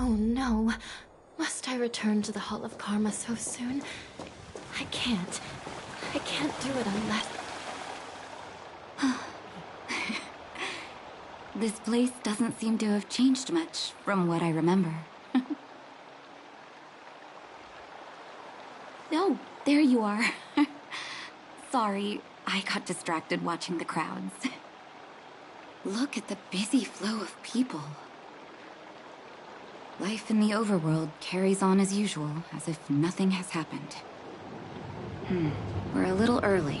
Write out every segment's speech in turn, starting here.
Oh no. Must I return to the Hall of Karma so soon? I can't. I can't do it unless... This place doesn't seem to have changed much from what I remember. Oh, there you are. Sorry, I got distracted watching the crowds. Look at the busy flow of people. Life in the overworld carries on as usual, as if nothing has happened. We're a little early.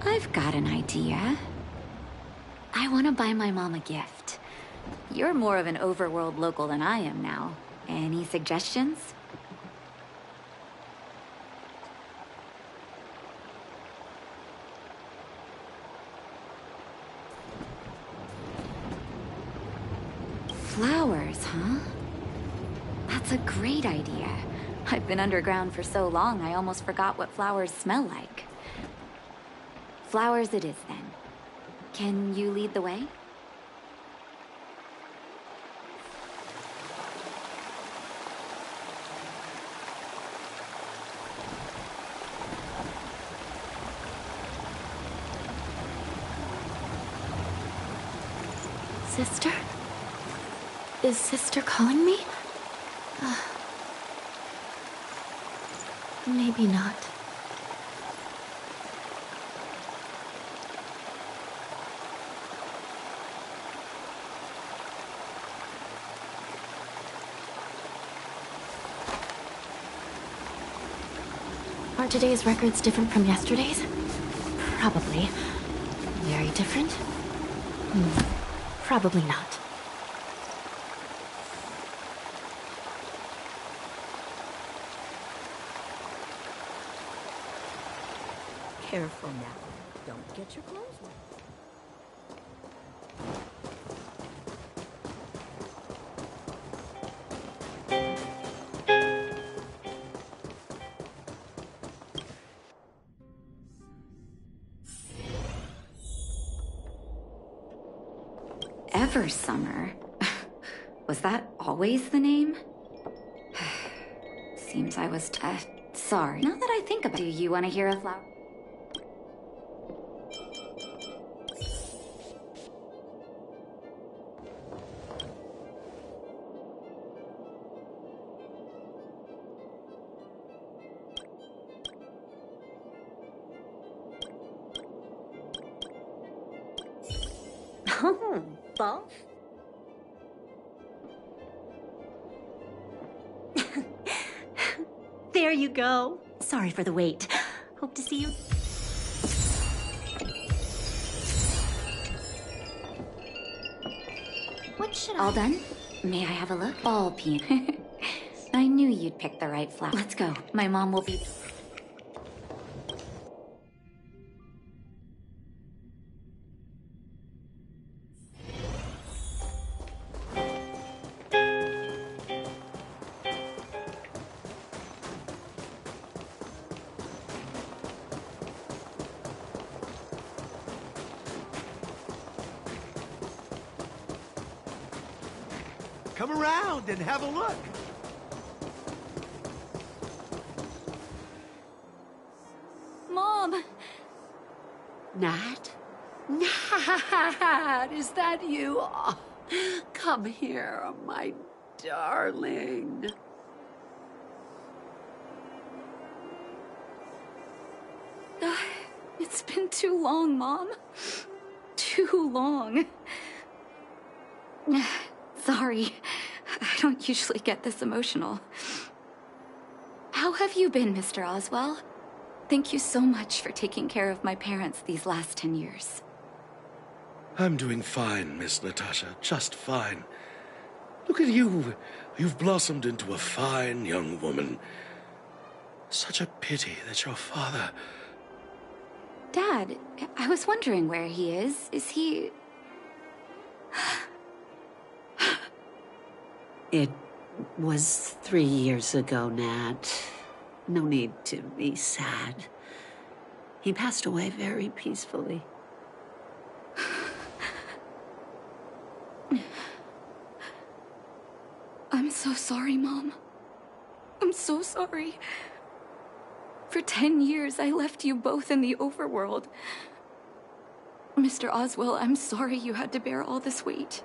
I've got an idea. I want to buy my mom a gift. You're more of an overworld local than I am now. Any suggestions? Flowers, huh? That's a great idea. I've been underground for so long, I almost forgot what flowers smell like. Flowers it is, then. Can you lead the way? Sister? Is Sister calling me? Maybe not. Are today's records different from yesterday's? Probably. Very different? Probably not. Careful now. Don't get your clothes wet. Ever Summer? Was that always the name? Seems I was sorry. Now that I think about it, do you want to hear a flower? Oh, Bob? There you go. Sorry for the wait. Hope to see you. What should All done? May I have a look? All peanut. I knew you'd pick the right flower. Let's go. My mom will be... Come around and have a look. Mom! Nat? Nat, is that you? Oh, come here, my darling. It's been too long, Mom. Too long. Sorry. I don't usually get this emotional. How have you been, Mr. Oswell? Thank you so much for taking care of my parents these last 10 years. I'm doing fine, Miss Natasha, just fine. Look at you. You've blossomed into a fine young woman. Such a pity that your father... Dad, I was wondering where he is. Is he... It was 3 years ago, Nat. No need to be sad. He passed away very peacefully. I'm so sorry, Mom. I'm so sorry. For 10 years, I left you both in the overworld. Mr. Oswell, I'm sorry you had to bear all this weight.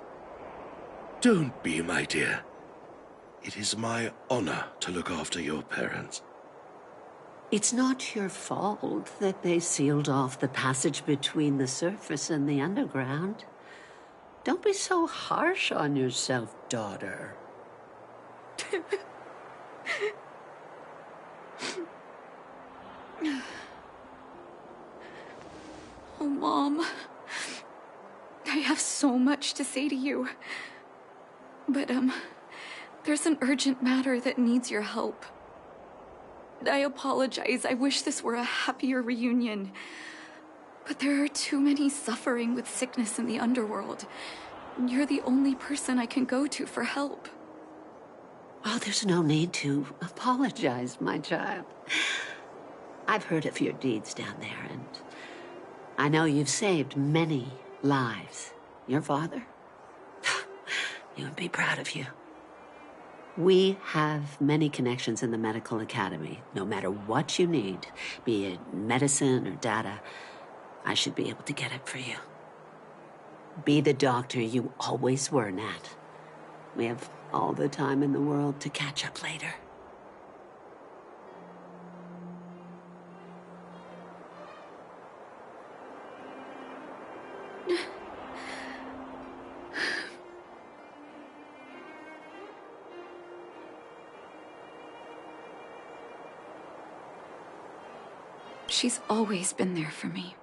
Don't be, my dear. It is my honor to look after your parents. It's not your fault that they sealed off the passage between the surface and the underground. Don't be so harsh on yourself, daughter. Oh, Mom. I have so much to say to you. But, there's an urgent matter that needs your help. I apologize. I wish this were a happier reunion. But there are too many suffering with sickness in the underworld. You're the only person I can go to for help. Oh, there's no need to apologize, my child. I've heard of your deeds down there, and I know you've saved many lives. Your father? He would be proud of you. We have many connections in the medical academy. No matter what you need, be it medicine or data, I should be able to get it for you. Be the doctor you always were, Nat. We have all the time in the world to catch up later. She's always been there for me.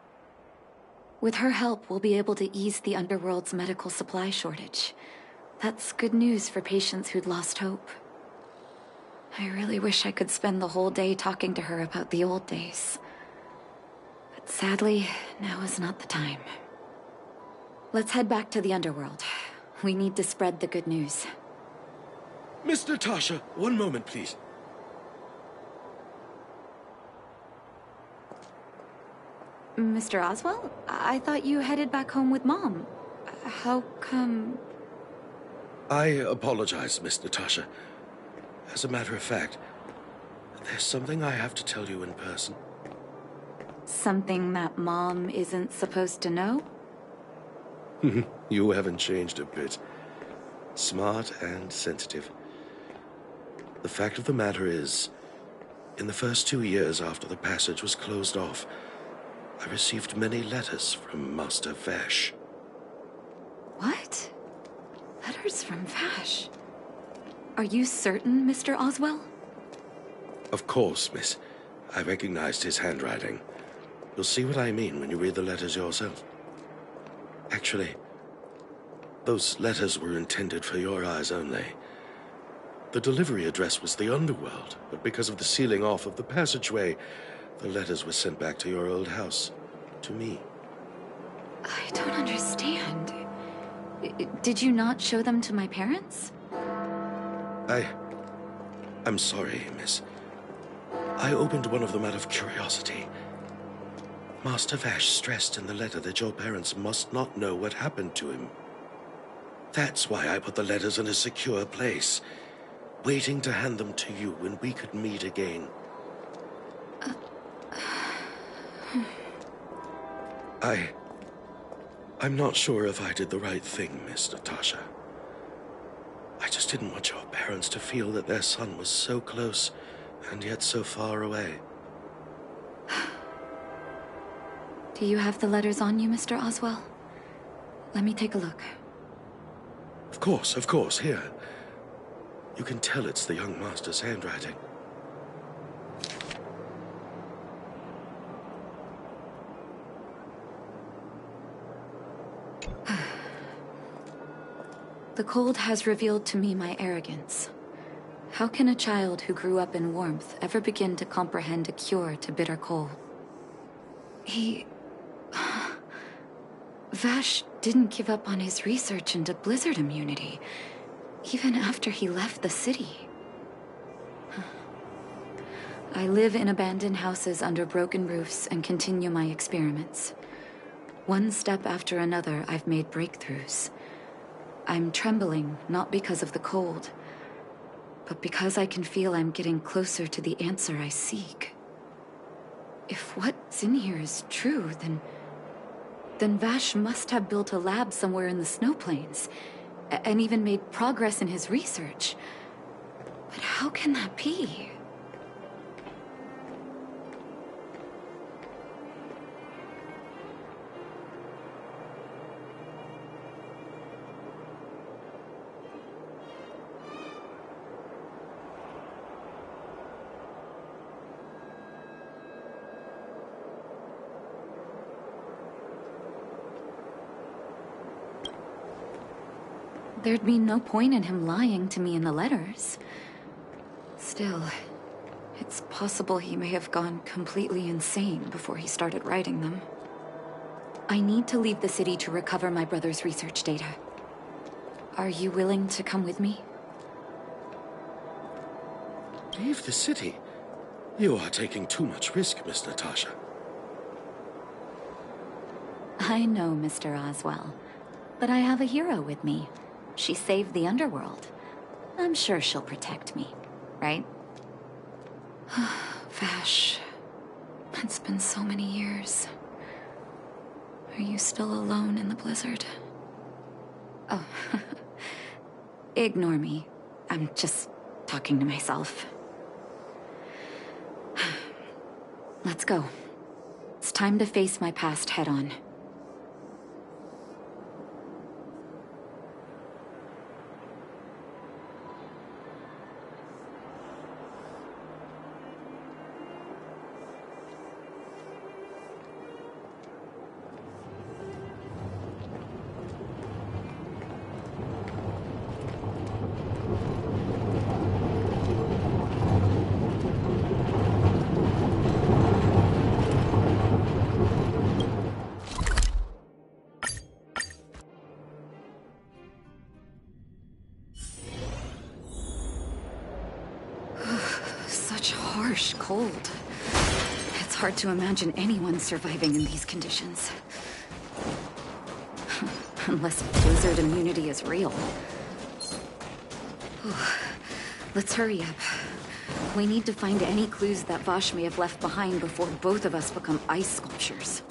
With her help, we'll be able to ease the underworld's medical supply shortage. That's good news for patients who'd lost hope. I really wish I could spend the whole day talking to her about the old days. But sadly, now is not the time. Let's head back to the underworld. We need to spread the good news. Miss Natasha, one moment, please. Mr. Oswell? I thought you headed back home with Mom. How come... I apologize, Miss Natasha. As a matter of fact, there's something I have to tell you in person. Something that Mom isn't supposed to know? You haven't changed a bit. Smart and sensitive. The fact of the matter is, in the first 2 years after the passage was closed off, I received many letters from Master Vash. What? Letters from Vash? Are you certain, Mr. Oswell? Of course, miss. I recognized his handwriting. You'll see what I mean when you read the letters yourself. Actually, those letters were intended for your eyes only. The delivery address was the underworld, but because of the sealing off of the passageway, the letters were sent back to your old house, to me. I don't understand. Did you not show them to my parents? I'm sorry, miss. I opened one of them out of curiosity. Master Vash stressed in the letter that your parents must not know what happened to him. That's why I put the letters in a secure place, waiting to hand them to you when we could meet again. I'm not sure if I did the right thing, Miss Natasha. I just didn't want your parents to feel that their son was so close and yet so far away. Do you have the letters on you, Mr. Oswell? Let me take a look. Of course, here. You can tell it's the young master's handwriting. The cold has revealed to me my arrogance. How can a child who grew up in warmth ever begin to comprehend a cure to bitter cold? Vash didn't give up on his research into blizzard immunity, even after he left the city. I live in abandoned houses under broken roofs and continue my experiments. One step after another, I've made breakthroughs. I'm trembling, not because of the cold, but because I can feel I'm getting closer to the answer I seek. If what's in here is true, then Vash must have built a lab somewhere in the snow plains, and even made progress in his research. But how can that be? There'd be no point in him lying to me in the letters. Still, it's possible he may have gone completely insane before he started writing them. I need to leave the city to recover my brother's research data. Are you willing to come with me? Leave the city? You are taking too much risk, Miss Natasha. I know, Mr. Oswell, but I have a hero with me. She saved the underworld. I'm sure she'll protect me, right? Vash, it's been so many years. Are you still alone in the blizzard? Oh, ignore me. I'm just talking to myself. Let's go. It's time to face my past head-on. Such harsh cold. It's hard to imagine anyone surviving in these conditions. Unless blizzard immunity is real. Let's hurry up. We need to find any clues that Vash may have left behind before both of us become ice sculptures.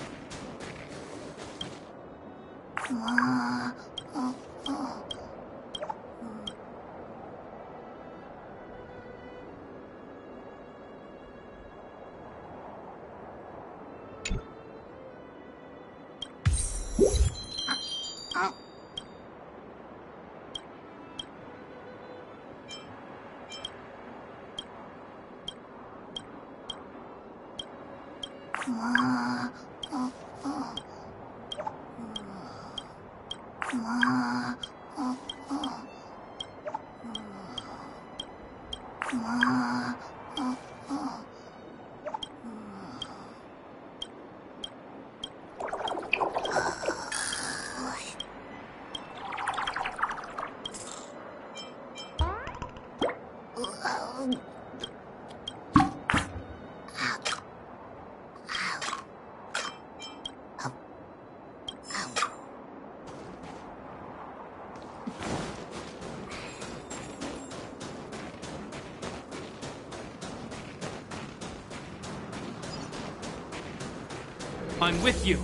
I'm with you.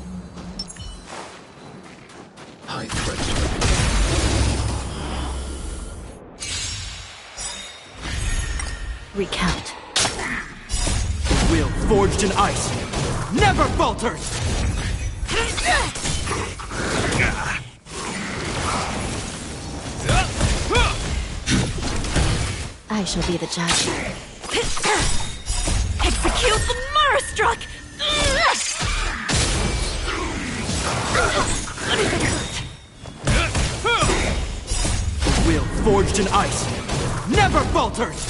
High threat. Recount. Will forged in ice never falters! I shall be the judge. Execute the Marastruck! Will forged in ice never falters!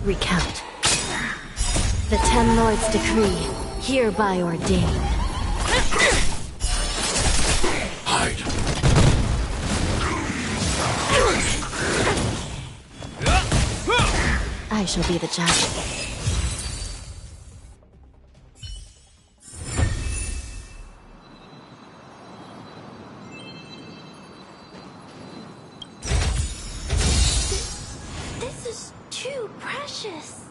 Recount. The Ten Lords' decree, hereby ordained. Hide. I shall be the judge. delicious.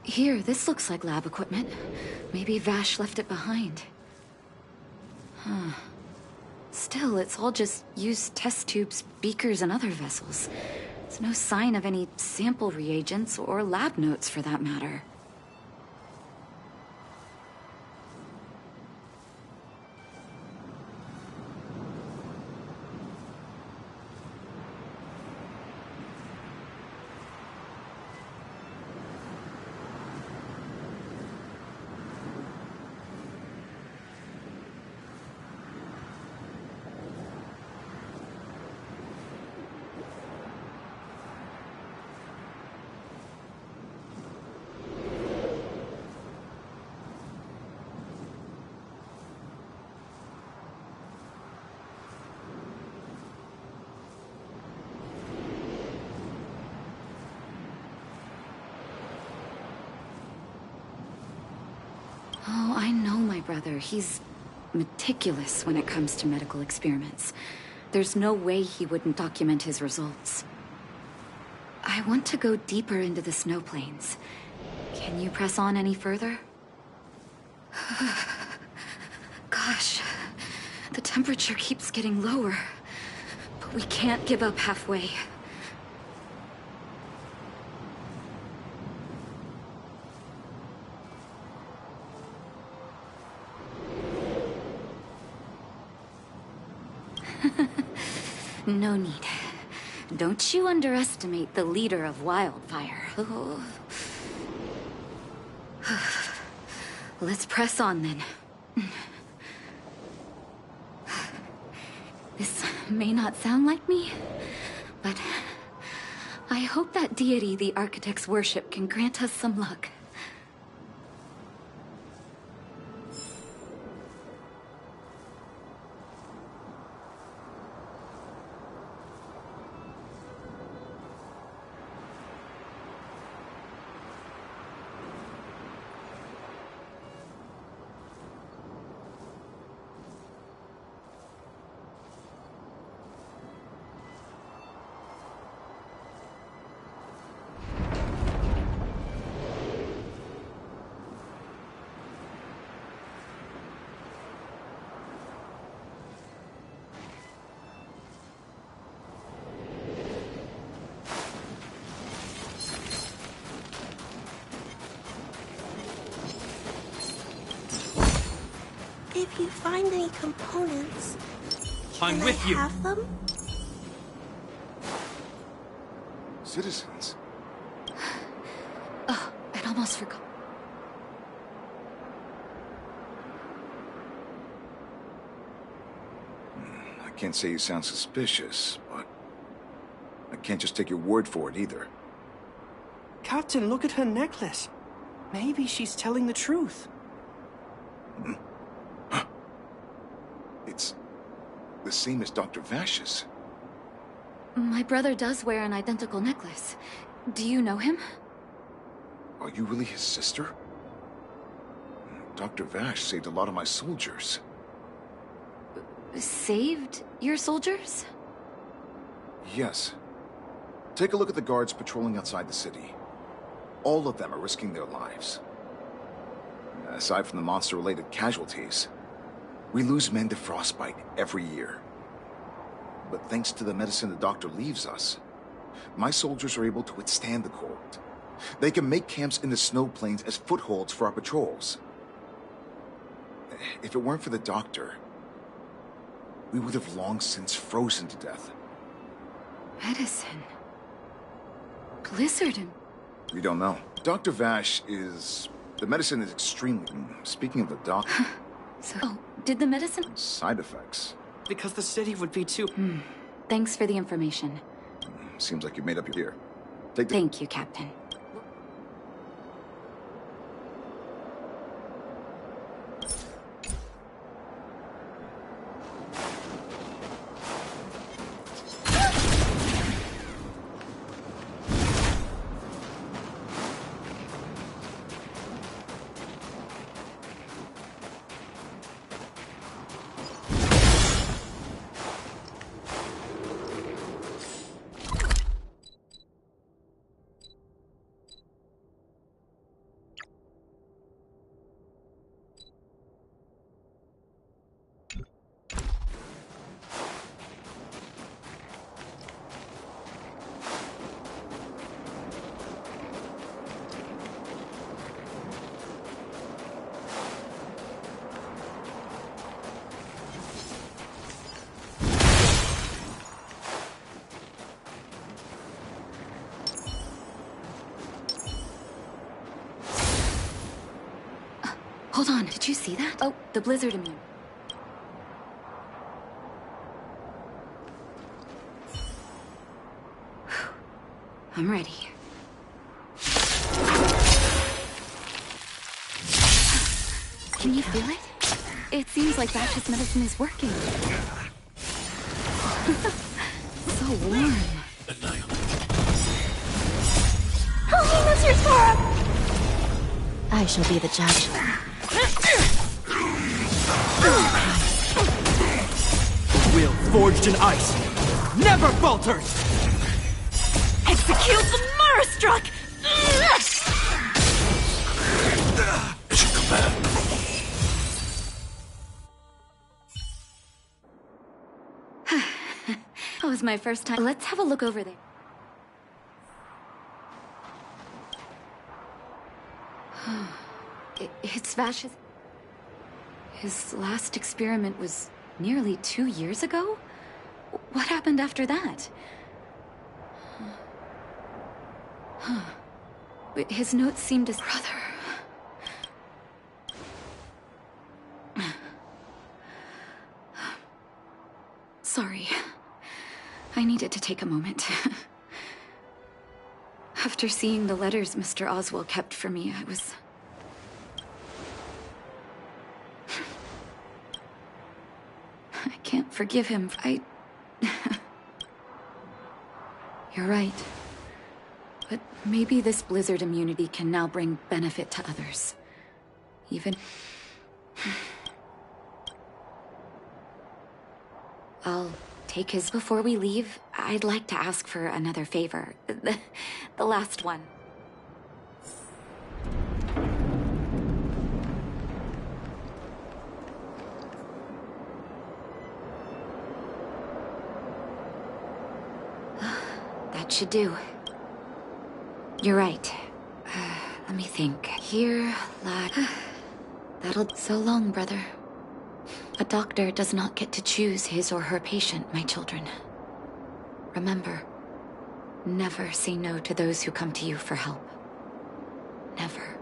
Here, this looks like lab equipment. Maybe Vash left it behind. Huh. Still, it's all just used test tubes, beakers, and other vessels. There's no sign of any sample reagents or lab notes for that matter. Oh, I know my brother. He's meticulous when it comes to medical experiments. There's no way he wouldn't document his results. I want to go deeper into the snow plains. Can you press on any further? Gosh, the temperature keeps getting lower. But we can't give up halfway. No need. Don't you underestimate the leader of Wildfire. Oh. Let's press on then. This may not sound like me, but I hope that deity the architects worship can grant us some luck. If you find any components, I'm can with I you. have them? Citizens? Oh, I'd almost forgot. I can't say you sound suspicious, but I can't just take your word for it either. Captain, look at her necklace. Maybe she's telling the truth. It's the same as Dr. Vash's. My brother does wear an identical necklace. Do you know him? Are you really his sister? Dr. Vash saved a lot of my soldiers. Saved your soldiers? Yes. Take a look at the guards patrolling outside the city. All of them are risking their lives. Aside from the monster-related casualties, we lose men to frostbite every year. But thanks to the medicine the doctor leaves us, my soldiers are able to withstand the cold. They can make camps in the snow plains as footholds for our patrols. If it weren't for the doctor, we would have long since frozen to death. Medicine. Blizzard and... We don't know. Dr. Vash is... The medicine is extremely... Speaking of the doctor... So, did the medicine... Side effects. Because the city would be too... Thanks for the information. Seems like you made up your gear. Take the... Thank you, Captain. Hold on, did you see that? Oh, the blizzard immune. I'm ready. Can you feel it? It seems like Bash's medicine is working. So warm. Help me, Mr. Sora! I shall be the judge. Will forged in ice never falters! Execute the Marastruck! Mission command. That was my first time. Let's have a look over there. It's Vash's... His last experiment was nearly 2 years ago? What happened after that? His notes seemed to... Brother... Sorry. I needed to take a moment. After seeing the letters Mr. Oswald kept for me, I was... I can't forgive him. You're right. But maybe this blizzard immunity can now bring benefit to others. Even... I'll take his... Before we leave, I'd like to ask for another favor. The last one. That should do. You're right. Let me think. Here, like... That'll... So long, brother. A doctor does not get to choose his or her patient, my children. Remember, never say no to those who come to you for help. Never.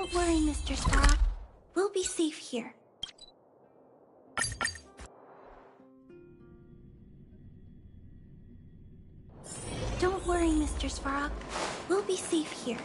Don't worry, Mr. Sparrow. We'll be safe here. Don't worry, Mr. Svarog. We'll be safe here.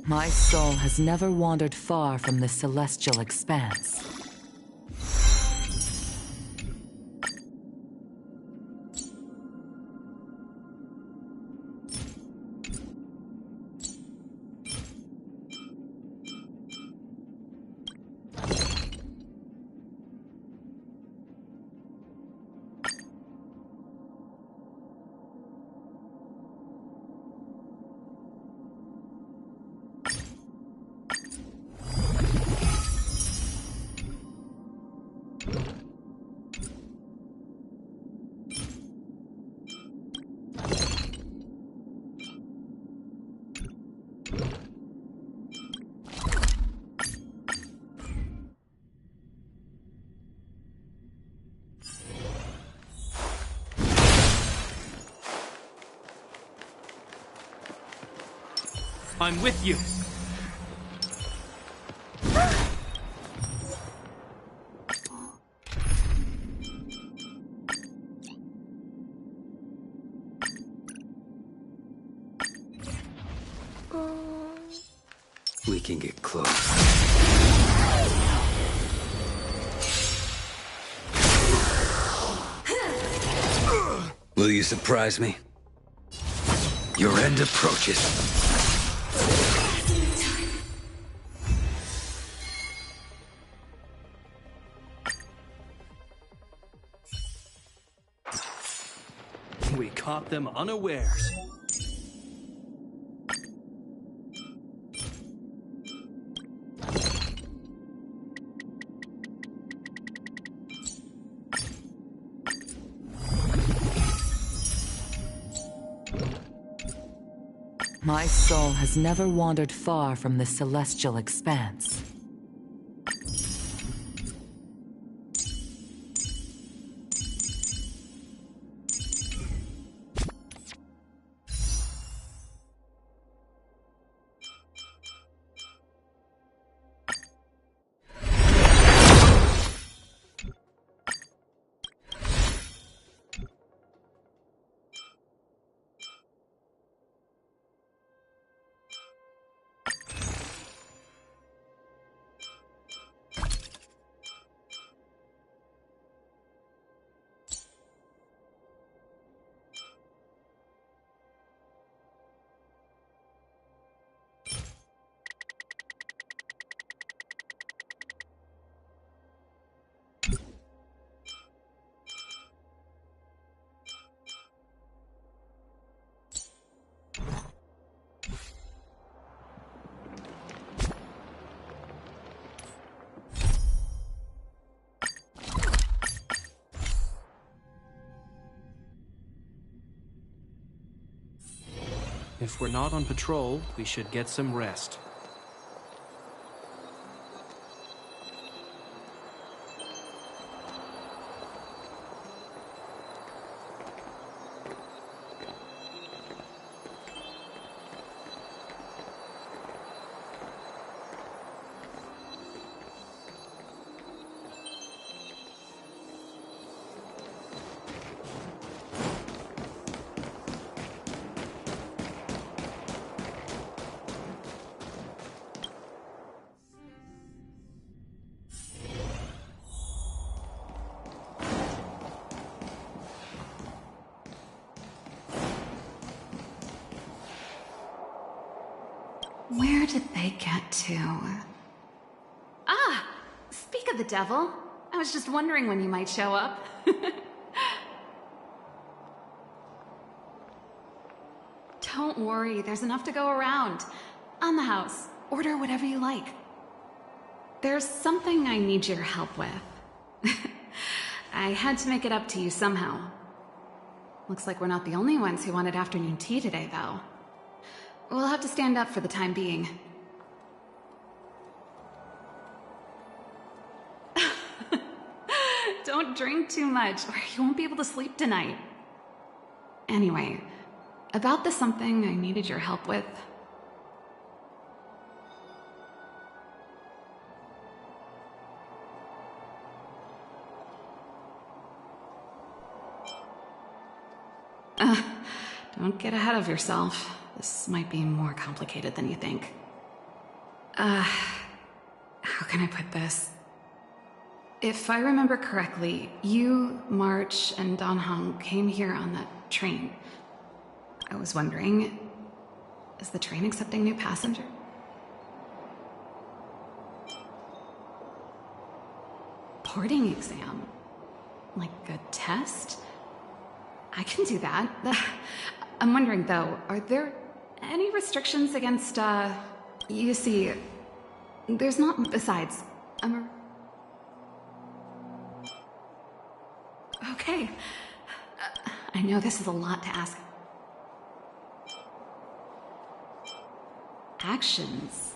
My soul has never wandered far from the celestial expanse. I'm with you. We can get close. Will you surprise me? Your end approaches. We caught them unawares. My soul has never wandered far from the celestial expanse. If we're not on patrol, we should get some rest. Where did they get to? Ah! Speak of the devil. I was just wondering when you might show up. Don't worry, there's enough to go around. On the house. Order whatever you like. There's something I need your help with. I had to make it up to you somehow. Looks like we're not the only ones who wanted afternoon tea today, though. We'll have to stand up for the time being. Don't drink too much, or you won't be able to sleep tonight. Anyway, about the something I needed your help with. Don't get ahead of yourself. This might be more complicated than you think. How can I put this? If I remember correctly, you, March, and Don Hong came here on that train. I was wondering, is the train accepting new passengers? Boarding exam? Like a test? I can do that. I'm wondering, though, are there any restrictions against, you see, there's not, besides, Okay. I know this is a lot to ask. Actions?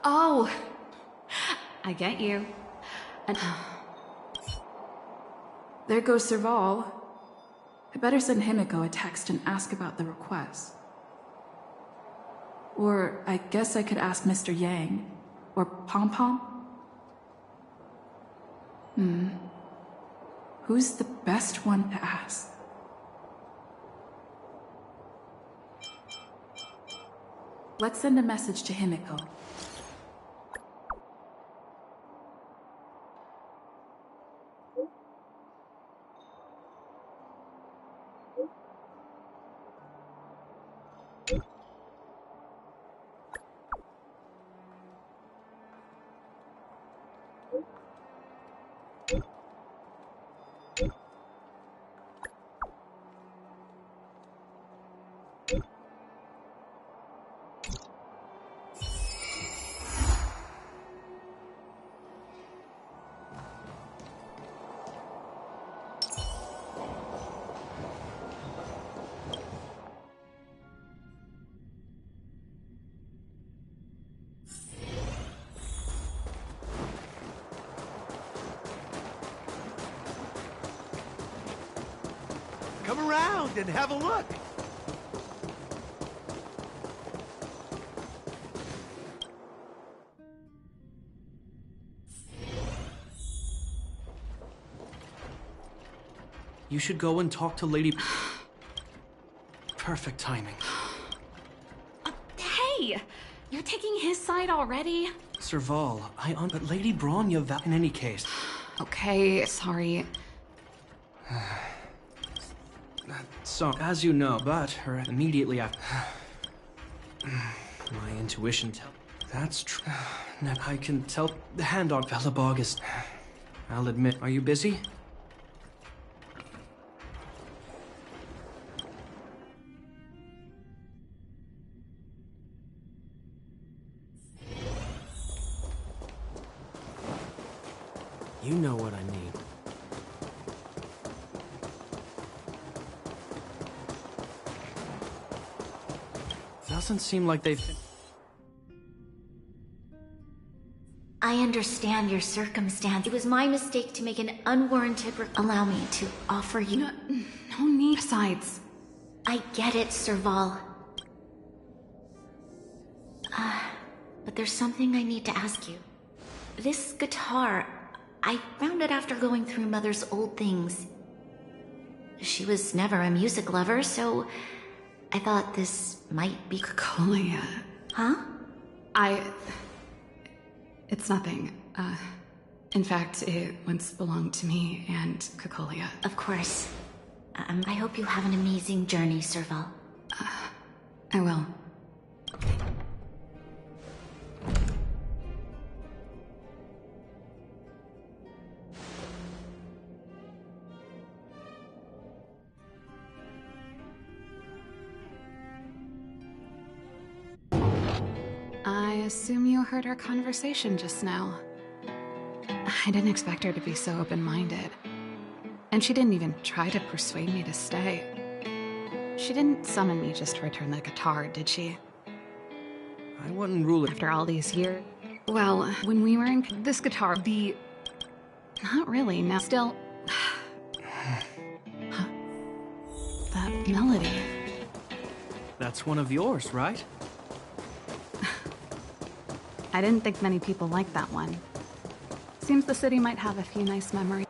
Oh! I get you. And there goes Serval. I better send Himiko a text and ask about the request. Or I guess I could ask Mr. Yang. Or Pom Pom. Who's the best one to ask? Let's send a message to Himiko. Come around and have a look. You should go and talk to Lady... Perfect timing. Hey! You're taking his side already? Serval, but Lady Bronya in any case. Okay, sorry. So, as you know, but her immediately after... My intuition that's true. I can tell the hand on Velabog is... I'll admit, are you busy? You know what I mean. Doesn't seem like they've... I understand your circumstance. It was my mistake to make an unwarranted allow me to offer you... No need. Besides... I get it, Serval. But there's something I need to ask you. This guitar, I found it after going through Mother's old things. She was never a music lover, so I thought this might be... Cocolia. Huh? It's nothing. In fact, it once belonged to me and Cocolia. Of course. I hope you have an amazing journey, Serval. I will. assume you heard our conversation just now. I didn't expect her to be so open-minded. And she didn't even try to persuade me to stay. She didn't summon me just to return the guitar, did she? I wouldn't rule it. After all these years. Well, when we were in this guitar, not really, now still... Huh. That melody. That's one of yours, right? I didn't think many people liked that one. Seems the city might have a few nice memories.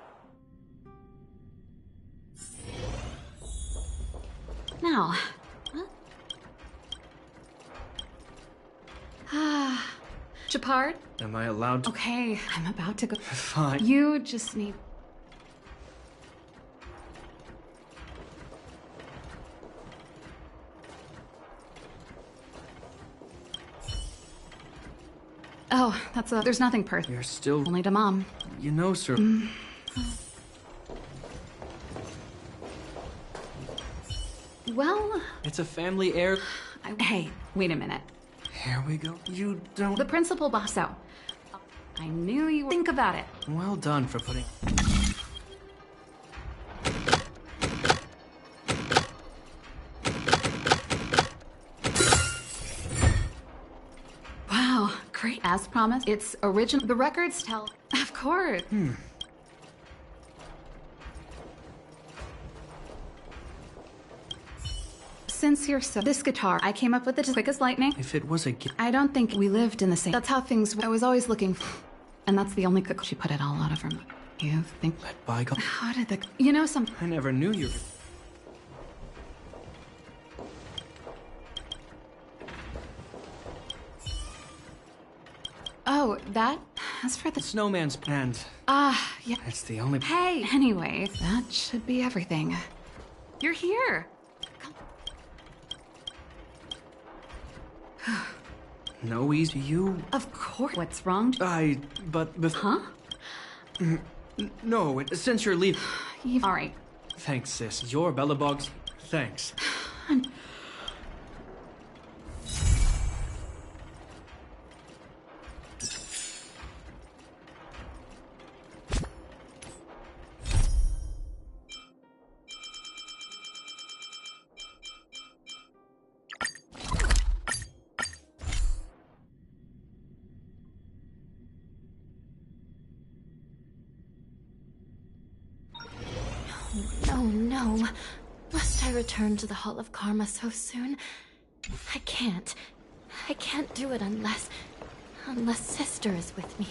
Now... Shepard? Am I allowed to? Okay, I'm about to go. Fine. You just need... Oh, there's nothing personal. You're still... Only to Mom. You know, sir... Well... It's a family heir... Hey, wait a minute. Here we go. You don't... The principal boss out. I knew you would think about it. Well done for putting... Wow, great. As promised, it's original. The records tell... Of course. Since you're so... This guitar, I came up with it as quick as lightning. If it was a I don't think we lived in the same... That's how things... I was always looking... And that's the only cook... She put it all out of her mouth. You think... Let bygone... How did the... You know some... I never knew you... Oh, that... That's for the... Snowman's band. Yeah. It's the only... Hey! Anyway, that should be everything. You're here! No easy. You... Of course. What's wrong? But... Huh? No, since you're leaving... All right. Thanks, sis. You're Bellabog's... Thanks. No. Must I return to the Hall of Karma so soon? I can't. I can't do it unless Sister is with me.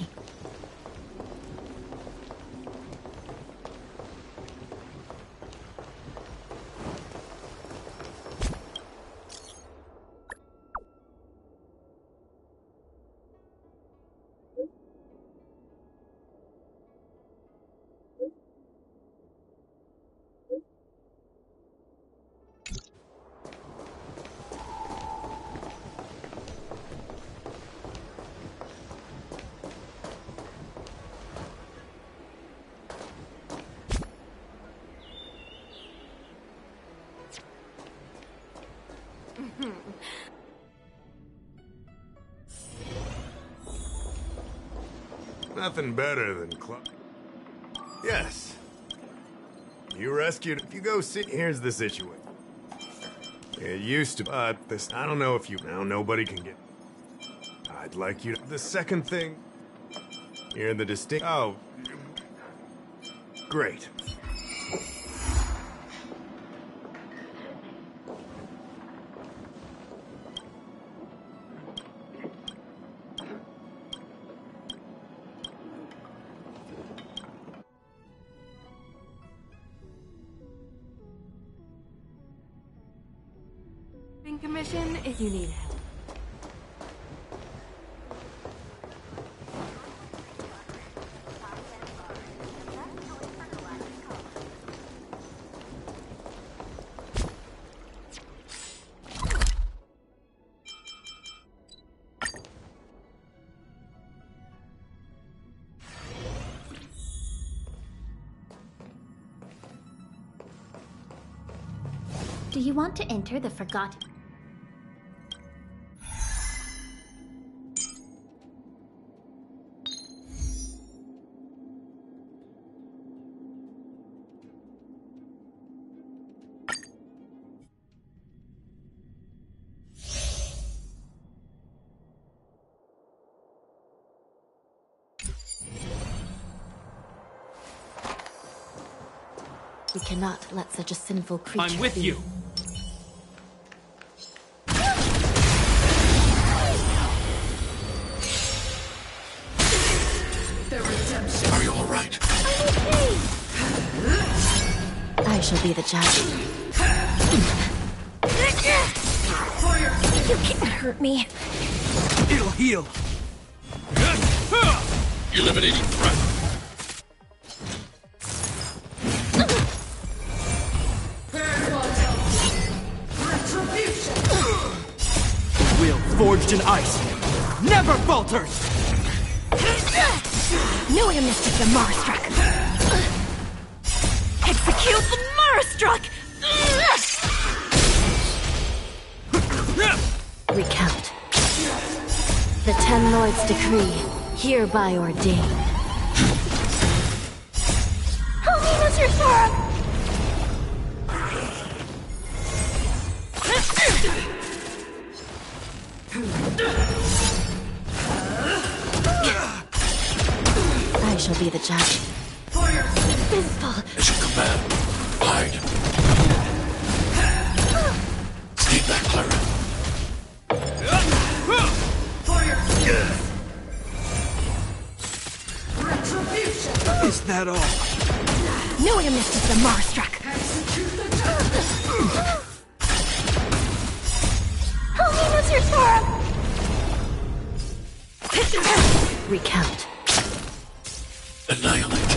Nothing better than Yes. You rescued... If you go see... Here's the situation. It used to... But this... I don't know if you... Now nobody can get... I'd like you to... The second thing... You're the distinct... Oh. Great. Commission if you need help. Do you want to enter the Forgotten? We cannot let such a sinful creature I'm with be. you. Are you all right? I shall be the judge. You can't hurt me. It'll heal. Eliminating threat. Will forged in ice never falters. Knew I missed the Marstruck. Execute the Marstruck! Recount. The Ten Lords' decree, hereby ordained. Help me, Mr. Sora! I shall be the judge. Fistful. As you command. Hide. Stay back, Clara. Is that all? Knew I missed the Marstruck. Help me, Mr. Sora! Recount. Annihilate.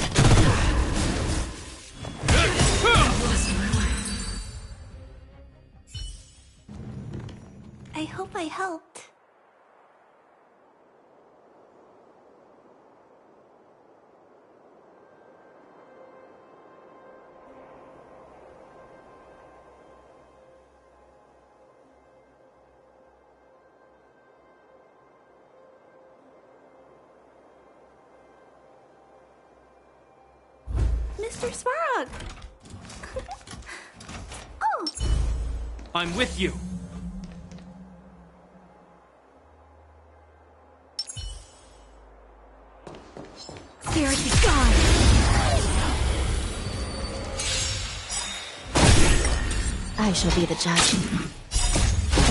I hope I helped. Mr. Svarog! Oh! I'm with you. Spirit be gone! I shall be the judge.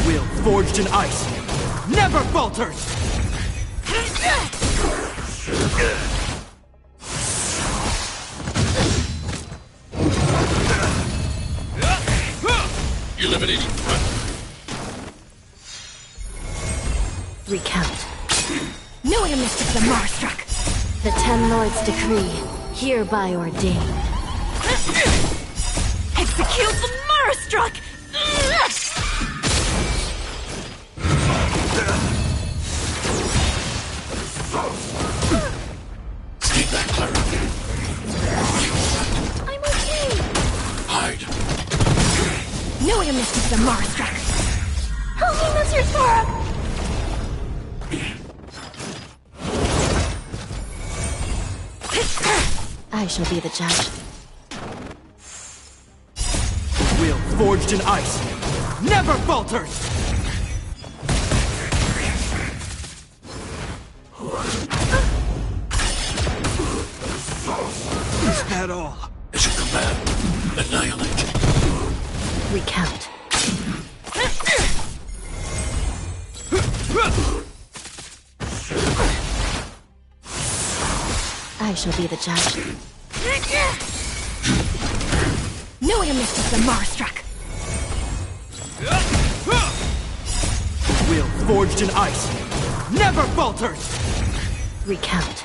Will forged in ice never falters. Eliminating threat. Recount. Knew I missed the Marstruck. The Ten Lords' decree, hereby ordained. Execute the Marstruck! Stay back, Clara. I'm okay. Hide. Knew I missed the Marstruck. Help me, Mr. Sora! I shall be the judge. Will forged in ice never falters. Is that all? As you command. Annihilate. Recount. I shall be the judge. Knew I missed the Marstruck. Will forged in ice never falters. Recount.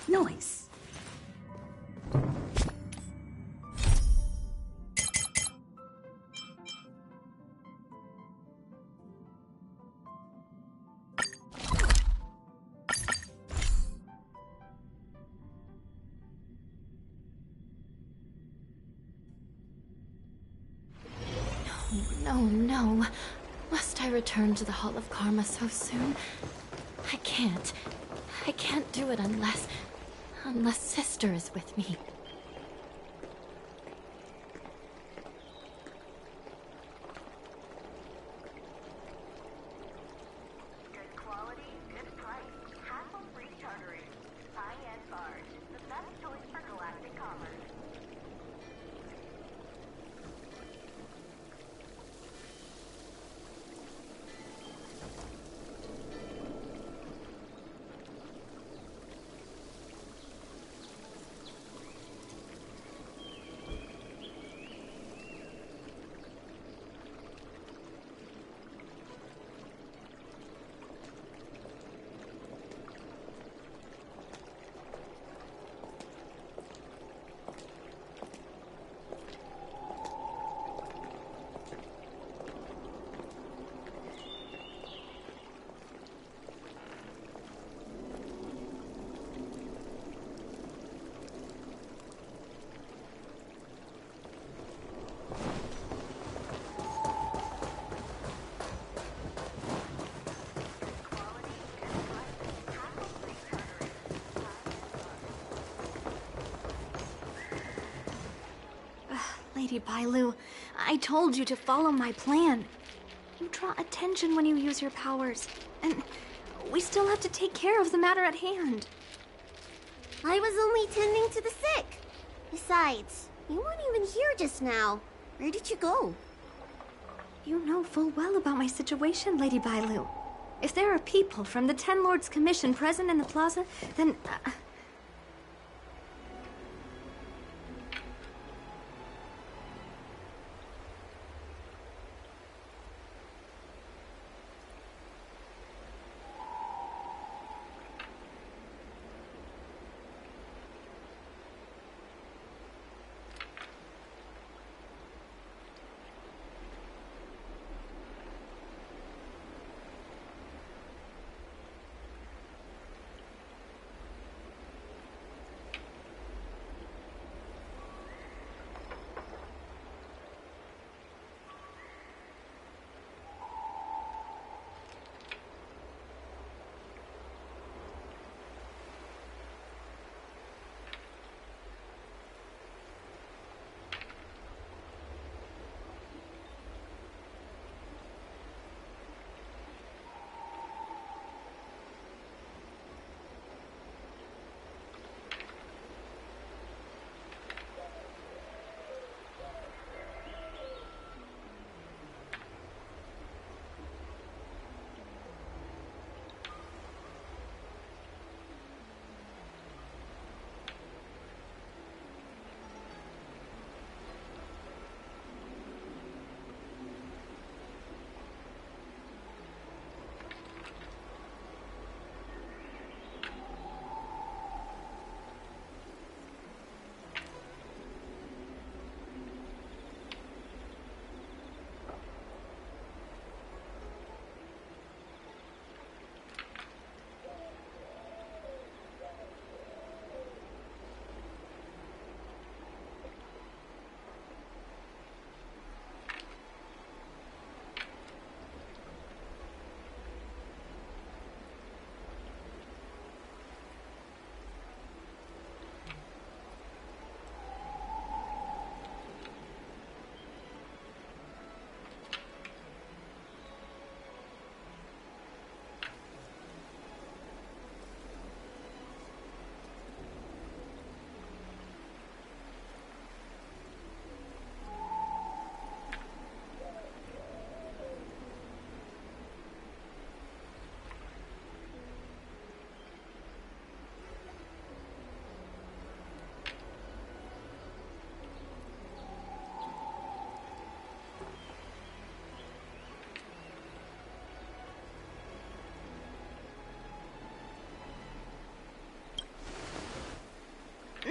Noise. No, no. Must I return to the Hall of Karma so soon? I can't. I can't do it unless Sister is with me. Good quality, good price. Hassle-free chartering. High-end barge. The best choice for galactic commerce. Lady Bailu, I told you to follow my plan. You draw attention when you use your powers, and we still have to take care of the matter at hand. I was only tending to the sick. Besides, you weren't even here just now. Where did you go? You know full well about my situation, Lady Bailu. If there are people from the Ten Lords Commission present in the plaza, then...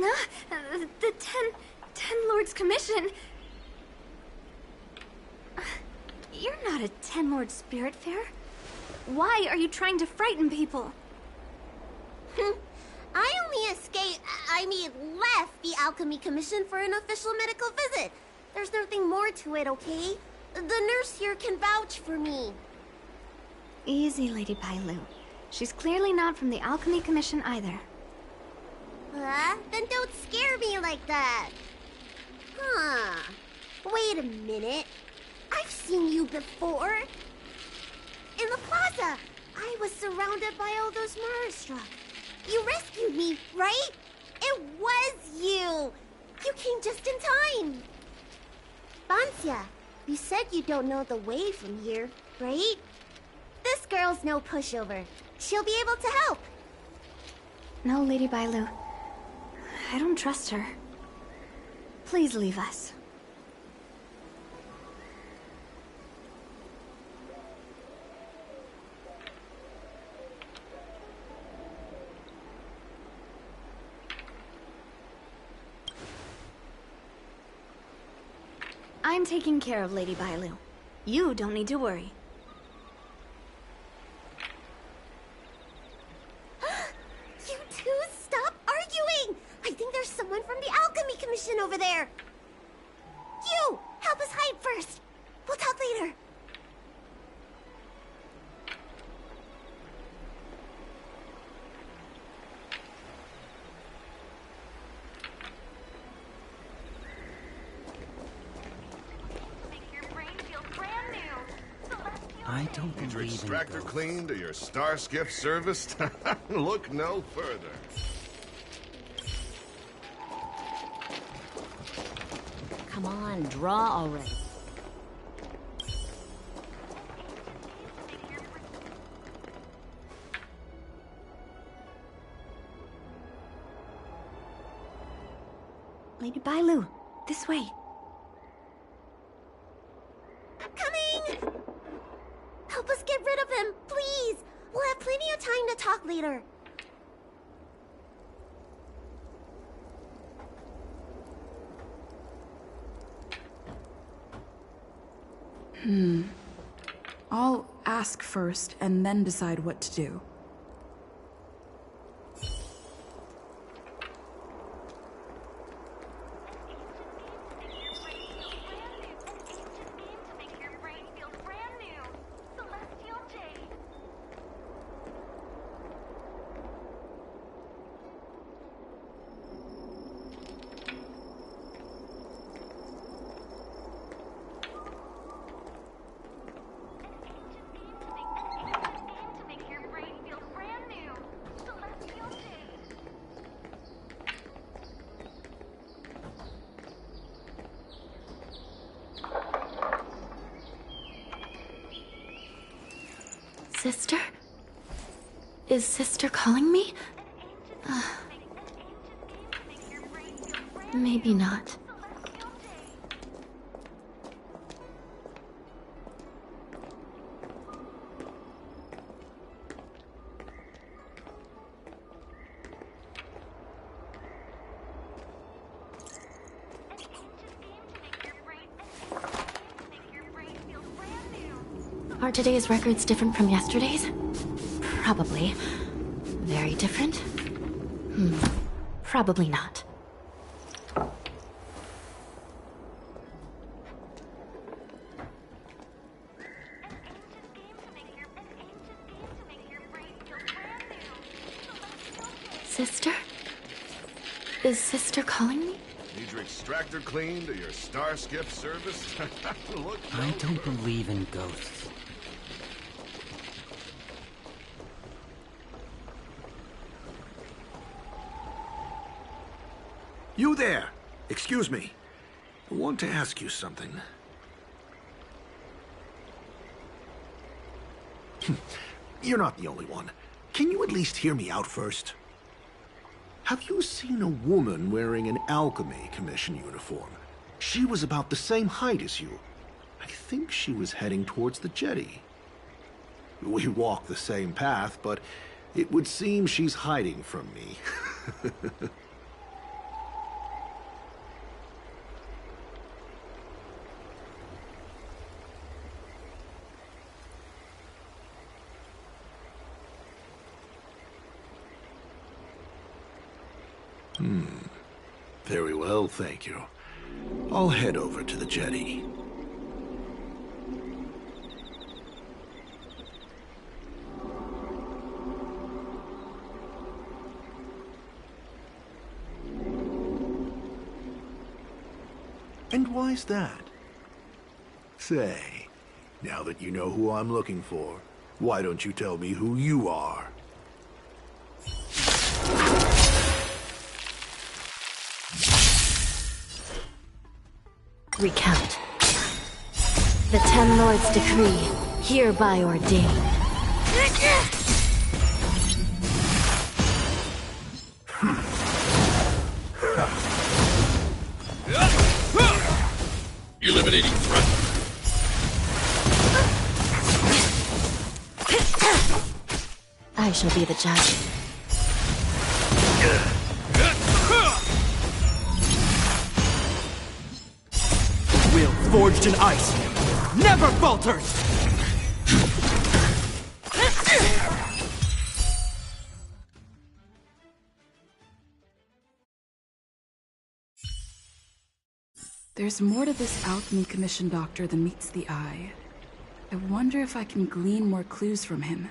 Anna? The Ten Lords Commission? You're not a Ten Lord Spiritfarer. Why are you trying to frighten people? I only left the Alchemy Commission for an official medical visit. There's nothing more to it, okay? The nurse here can vouch for me. Easy, Lady Bailu. She's clearly not from the Alchemy Commission either. Then don't scare me like that. Huh. Wait a minute. I've seen you before. In the plaza. I was surrounded by all those Marastruck. You rescued me, right? It was you. You came just in time. Vancia, you said you don't know the way from here, right? This girl's no pushover. She'll be able to help. No, Lady Bailu. I don't trust her. Please leave us. I'm taking care of Lady Bailu. You don't need to worry. You two, stop arguing! I think there's someone from the Alchemy Commission over there. You! Help us hide first. We'll talk later. I don't Need your believe in extractor ghosts. cleaned or your star skiff serviced? Look no further. Come on, draw already. Lady Bailu, this way. Coming! Help us get rid of him, please! We'll have plenty of time to talk later. I'll ask first and then decide what to do. Sister? Is Sister calling me? Maybe not. Are today's records different from yesterday's? Probably. Very different? Probably not. Sister? Is Sister calling me? Need your extractor cleaned or your star skiff serviced? Look I don't believe in ghosts. You there! Excuse me. I want to ask you something. You're not the only one. Can you at least hear me out first? Have you seen a woman wearing an Alchemy Commission uniform? She was about the same height as you. I think she was heading towards the jetty. We walk the same path, but it would seem she's hiding from me. Very well, thank you. I'll head over to the jetty. And why's that? Say, now that you know who I'm looking for, why don't you tell me who you are? Recount. The Ten Lords' decree, hereby ordained. Eliminating threat. I shall be the judge. Will forged in ice never falters! There's more to this alchemy commission doctor than meets the eye. I wonder if I can glean more clues from him.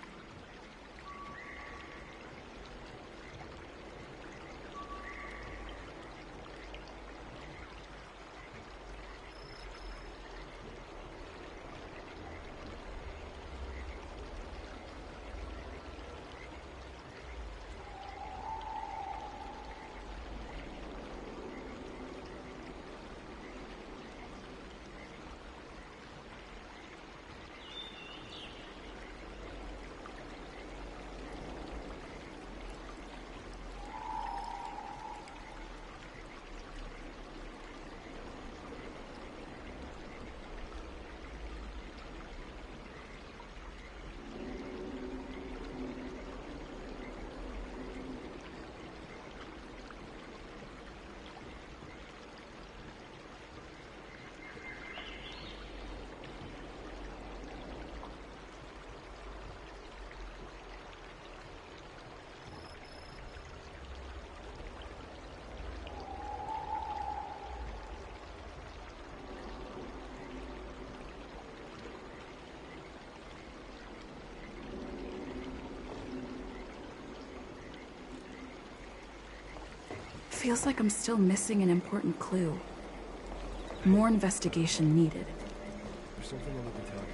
Feels like I'm still missing an important clue. More investigation needed. There's something I need to tell you.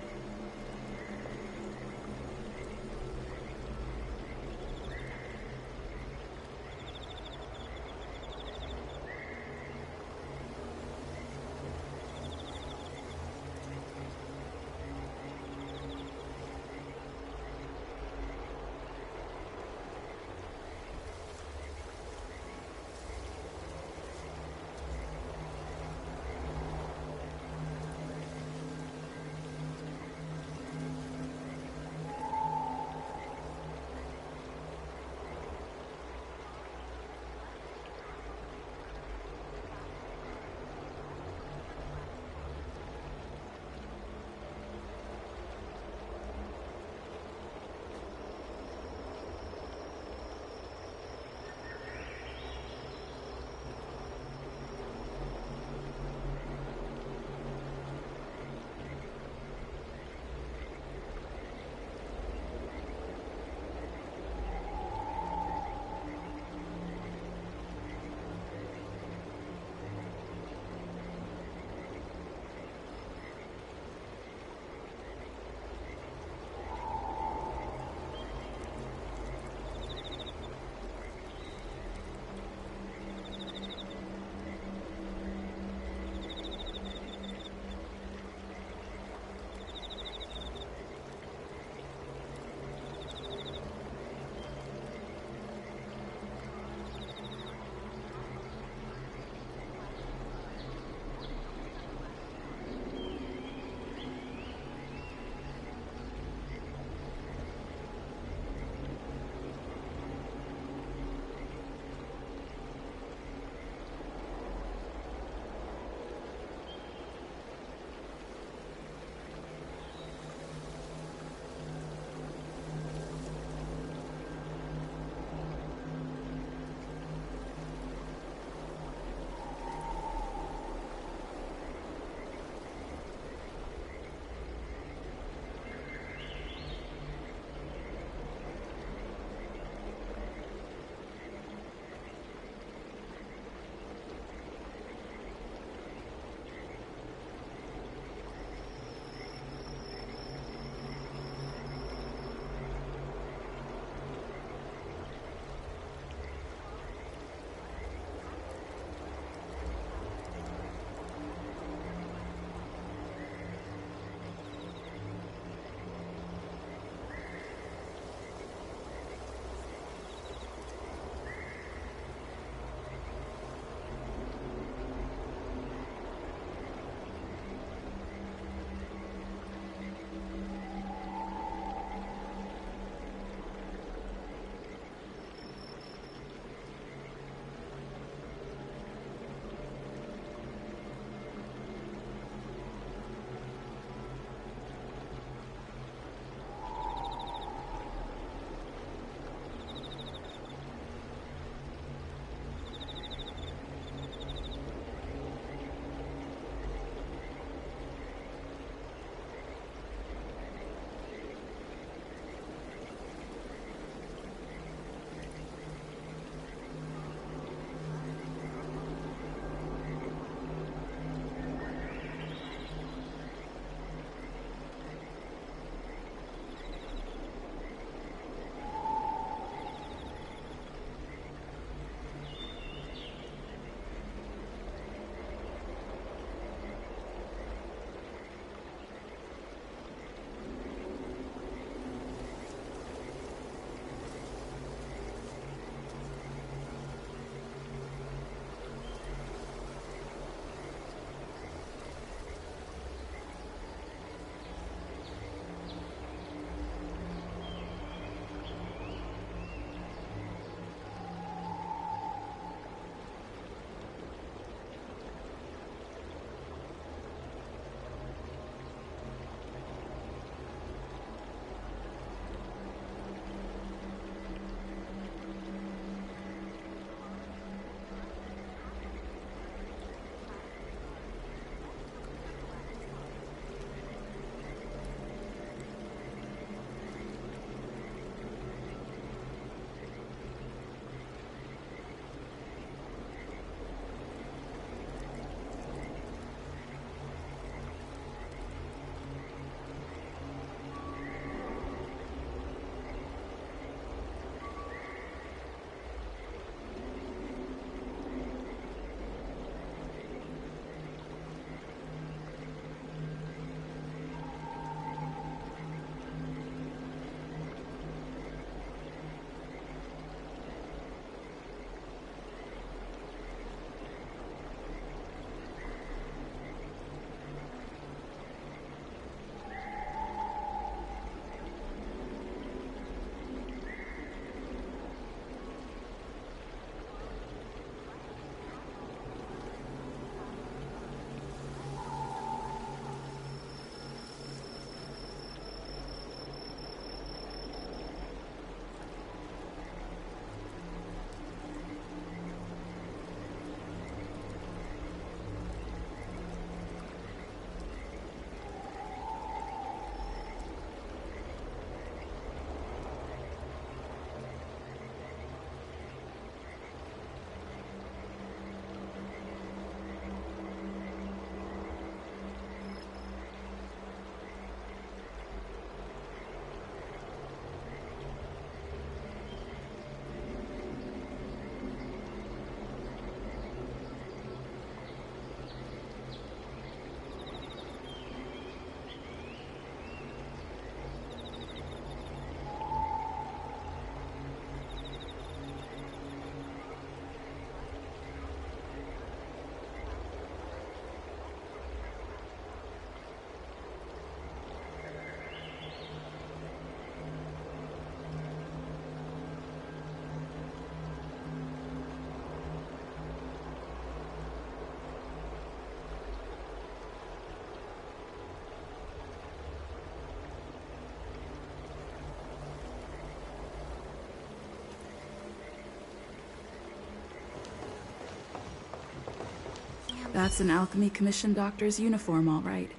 That's an Alchemy Commission doctor's uniform, all right.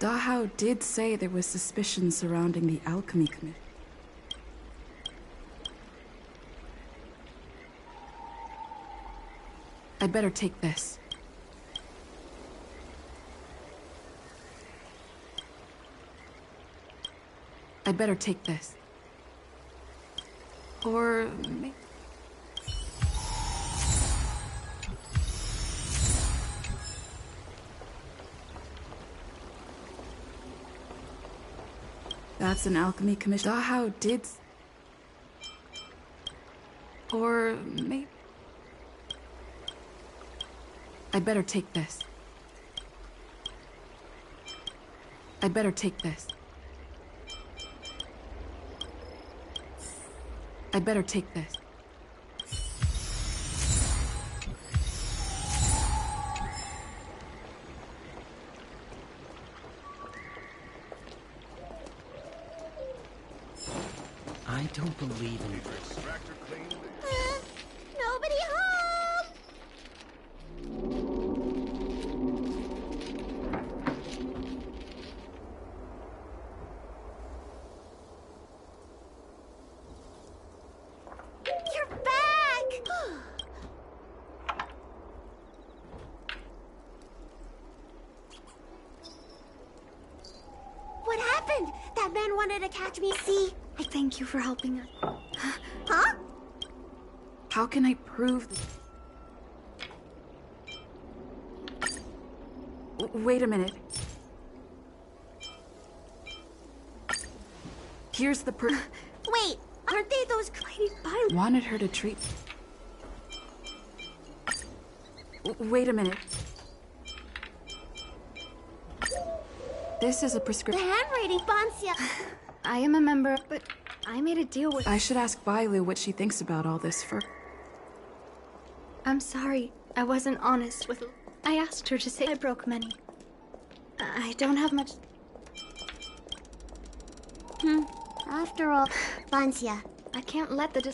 Dahao did say there was suspicion surrounding the Alchemy Commission. I'd better take this. I'd better take this. Or maybe... That's an Alchemy Commission. Dahao did... Or maybe... I'd better take this. I'd better take this. I'd better take this. I don't believe in this. Nobody home! You're back! What happened? That man wanted to catch me, see? I thank you for helping us. Huh? How can I prove this? Wait a minute. Here's the Wait, aren't they those Lady Violet? Wanted her to treat... Wait a minute. This is a prescription. The handwriting, Bansia. I am a member, but I made a deal with... I should ask Vailu what she thinks about all this for... I'm sorry. I wasn't honest with... I asked her to say I broke many. I don't have much... After all, Bansia. I can't let the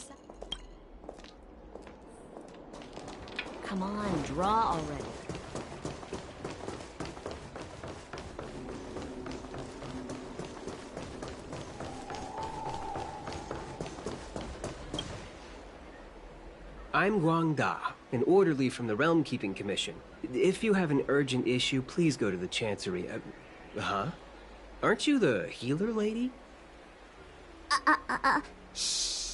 Come on, draw already. I'm Guangda, an orderly from the Realm Keeping Commission. If you have an urgent issue, please go to the Chancery. Huh? Aren't you the healer lady? Shh.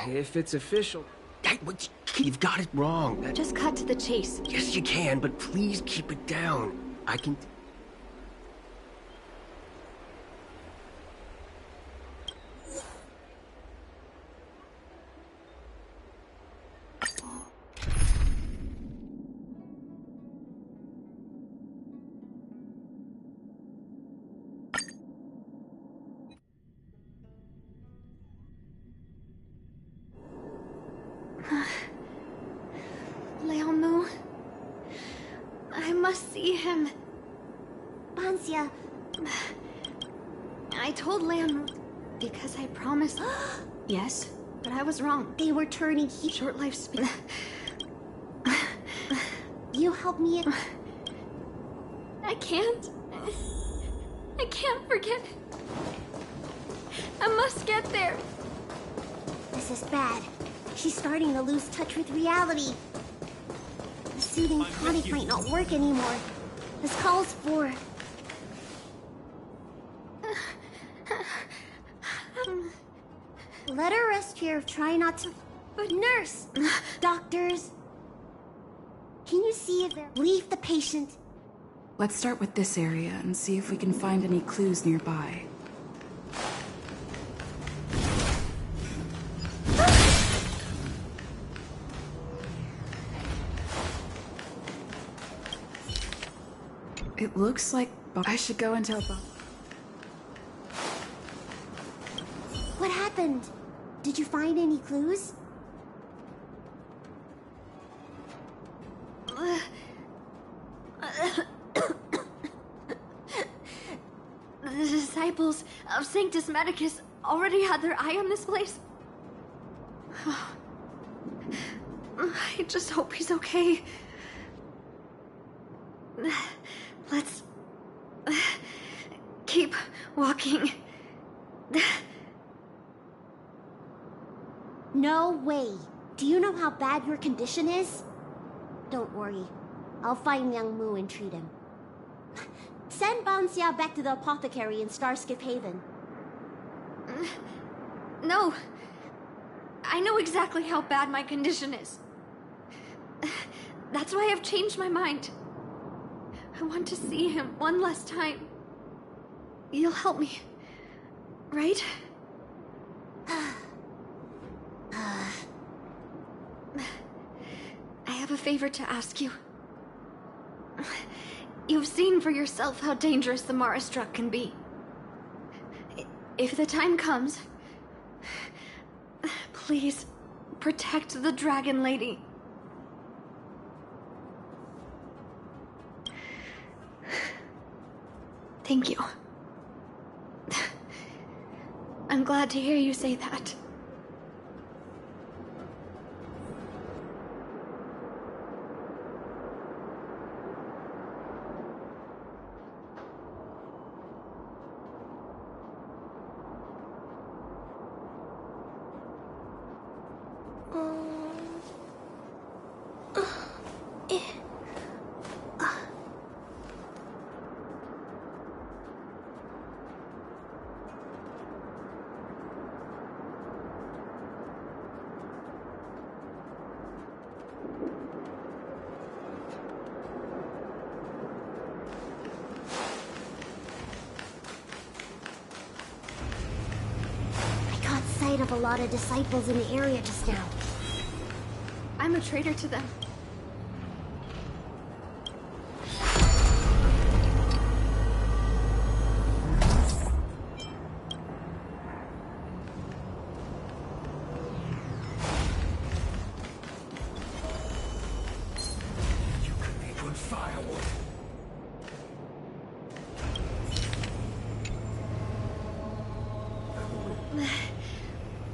If it's official... You've got it wrong. Just cut to the chase. Yes, you can, but please keep it down. I can... Leomu. I must see him. Bansia. I told Leomu because I promised. Yes, but I was wrong. They were turning short lifespan. You help me. I can't. I can't forget. I must get there. This is bad. She's starting to lose touch with reality. The soothing tonic might not work anymore. This calls for... Let her rest here. Try not to... But nurse! Doctors! Can you see if they're... Leave the patient. Let's start with this area and see if we can find any clues nearby. It looks like I should go and tell Bob. What happened? Did you find any clues? The disciples of Sanctus Medicus already had their eye on this place. I just hope he's okay. Let's keep walking. No way. Do you know how bad your condition is? Don't worry. I'll find Young Mu and treat him. Send Banxia back to the apothecary in Starskip Haven. No. I know exactly how bad my condition is. That's why I've changed my mind. I want to see him one last time. You'll help me, right? I have a favor to ask you. You've seen for yourself how dangerous the Mara Struck can be. If the time comes, please protect the Dragon Lady. Thank you. I'm glad to hear you say that. Of a lot of disciples in the area just now. I'm a traitor to them. You can make good firewood.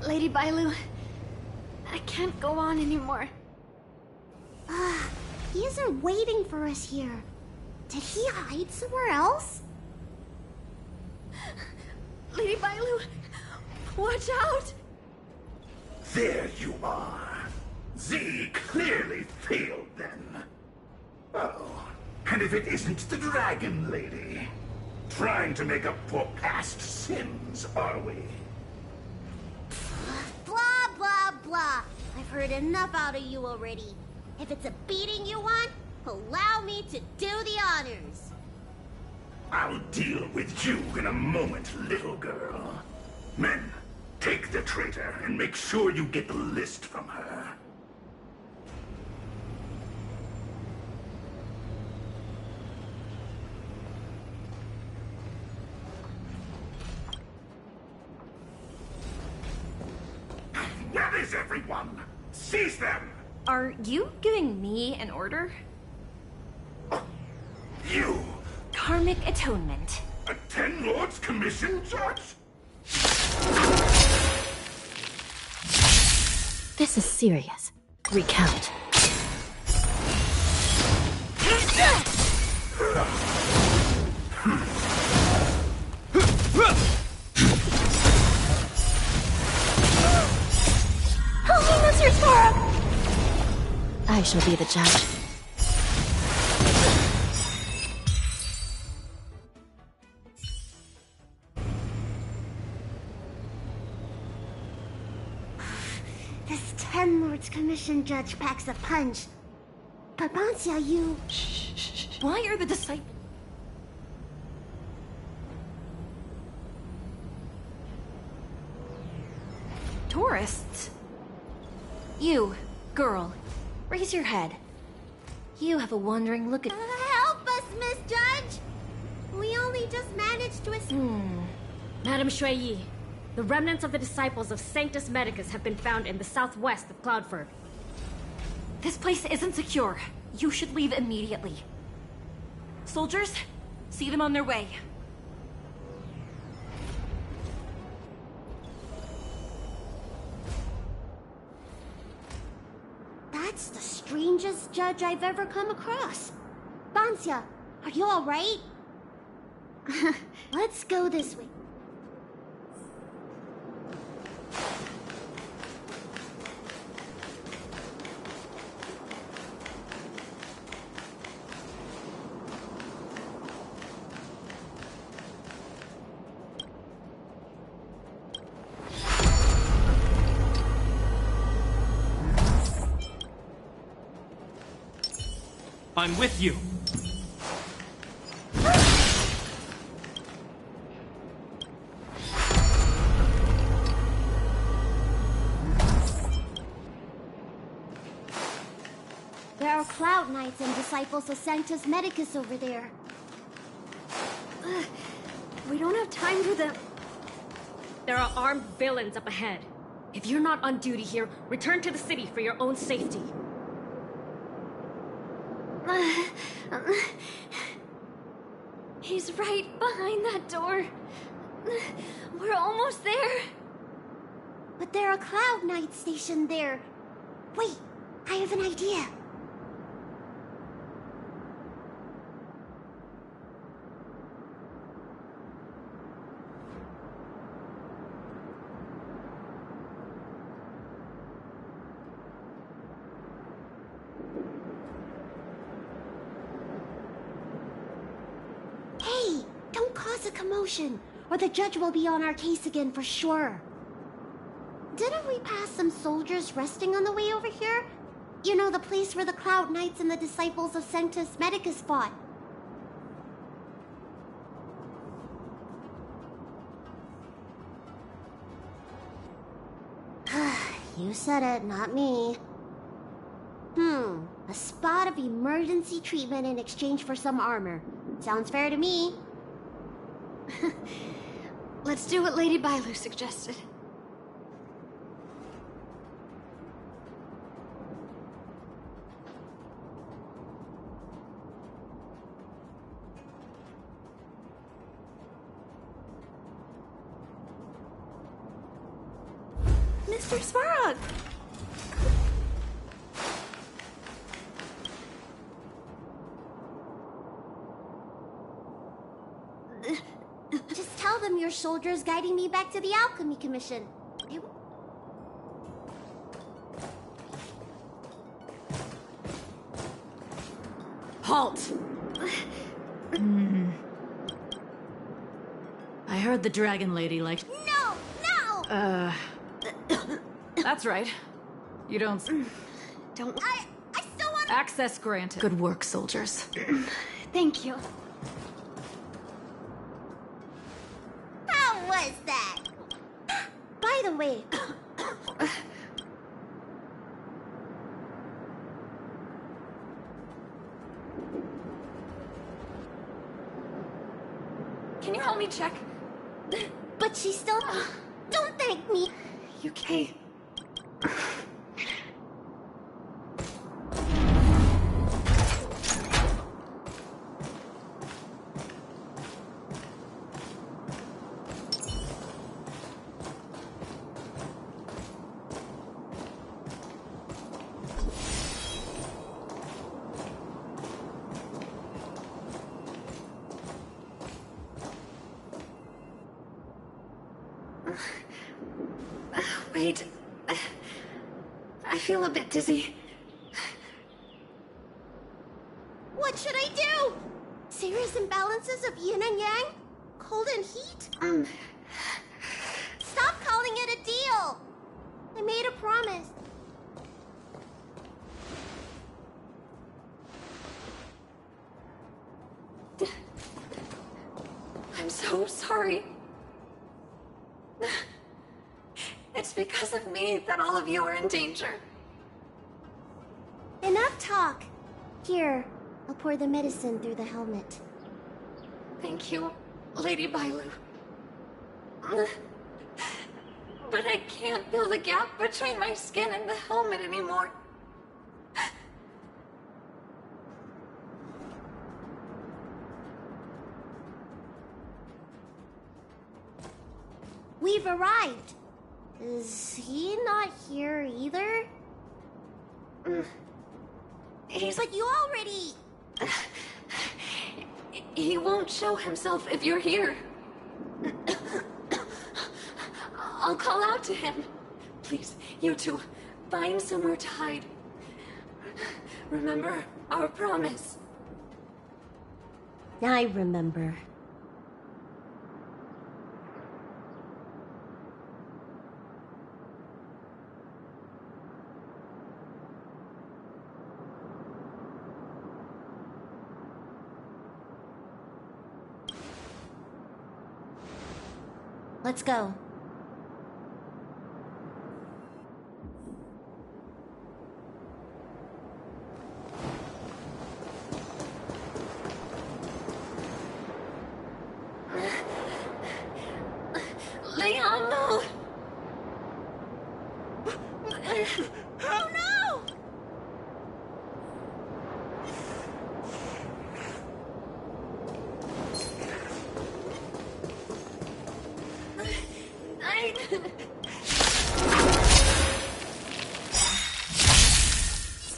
Lady Bailu, I can't go on anymore. He isn't waiting for us here. Did he hide somewhere else? Lady Bailu, watch out! There you are. Z clearly failed then. Oh, and if it isn't the Dragon Lady, trying to make up for past sins, are we? Blah, blah, blah. I've heard enough out of you already. If it's a beating you want, allow me to do the honors. I'll deal with you in a moment, little girl. Men, take the traitor and make sure you get the list from her. Where is everyone? Seize them! Are you giving me an order? You! Karmic atonement. A Ten Lords Commission judge? This is serious. Recount. Holiness Restore! I shall be the judge. This Ten Lords Commission judge packs a punch. But Banxia, you... Why are the disciples... tourists? You, girl, raise your head. You have a wondering look at... Help us, Miss Judge! managed to Madame Shuiyi, the remnants of the disciples of Sanctus Medicus have been found in the southwest of Cloudford. This place isn't secure. You should leave immediately. Soldiers, see them on their way. That's the strangest judge I've ever come across. Bansia, are you alright? Let's go this way. I'm with you. There are Cloud Knights and disciples of Sanctus Medicus over there. We don't have time for them. There are armed villains up ahead. If you're not on duty here, return to the city for your own safety. He's right behind that door. We're almost there. But there are Cloud Knights stationed there. Wait, I have an idea. Hey, don't cause a commotion, or the judge will be on our case again for sure. Didn't we pass some soldiers resting on the way over here? You know, the place where the Cloud Knights and the disciples of Sanctus Medicus fought. You said it, not me. A spot of emergency treatment in exchange for some armor. Sounds fair to me. Let's do what Lady Bailu suggested. Mr. Svarog! Just tell them your soldiers guiding me back to the Alchemy Commission. Halt! I heard the Dragon Lady liked... No! No! That's right. You don't... Don't... I still want... Access granted. Good work, soldiers. Thank you. How was that? By the way... Can you help me check? But she still... Don't thank me! You okay? Wait. I feel a bit dizzy. What should I do? Serious imbalances of yin and yang? Cold and heat? Stop calling it a deal! I made a promise. I'm so sorry. It's because of me that all of you are in danger. Enough talk. Here, I'll pour the medicine through the helmet. Thank you. Lady Bailu. But I can't feel the gap between my skin and the helmet anymore. We've arrived. Is he not here either? But you already... He won't show himself if you're here. I'll call out to him. Please, you two, find somewhere to hide. Remember our promise. I remember. Let's go. Leon, no! Oh no!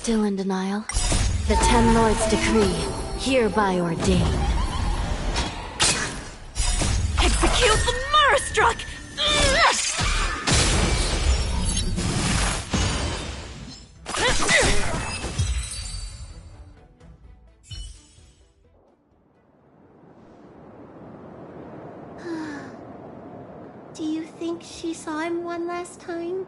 Still in denial? The Ten Lords' decree, hereby ordained. Execute the Murderstruck! Do you think she saw him one last time?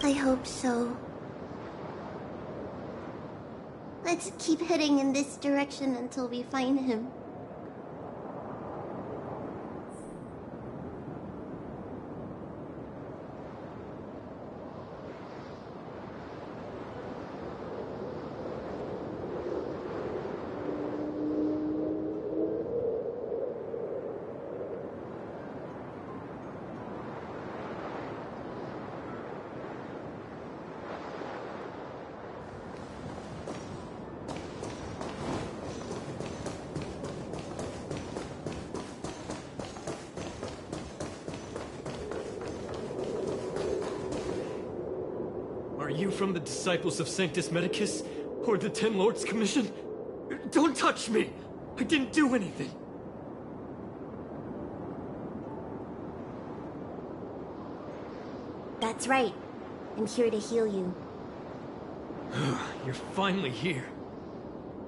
I hope so. Let's keep heading in this direction until we find him. Are you from the Disciples of Sanctus Medicus? Or the Ten Lords Commission? Don't touch me! I didn't do anything! That's right. I'm here to heal you. You're finally here.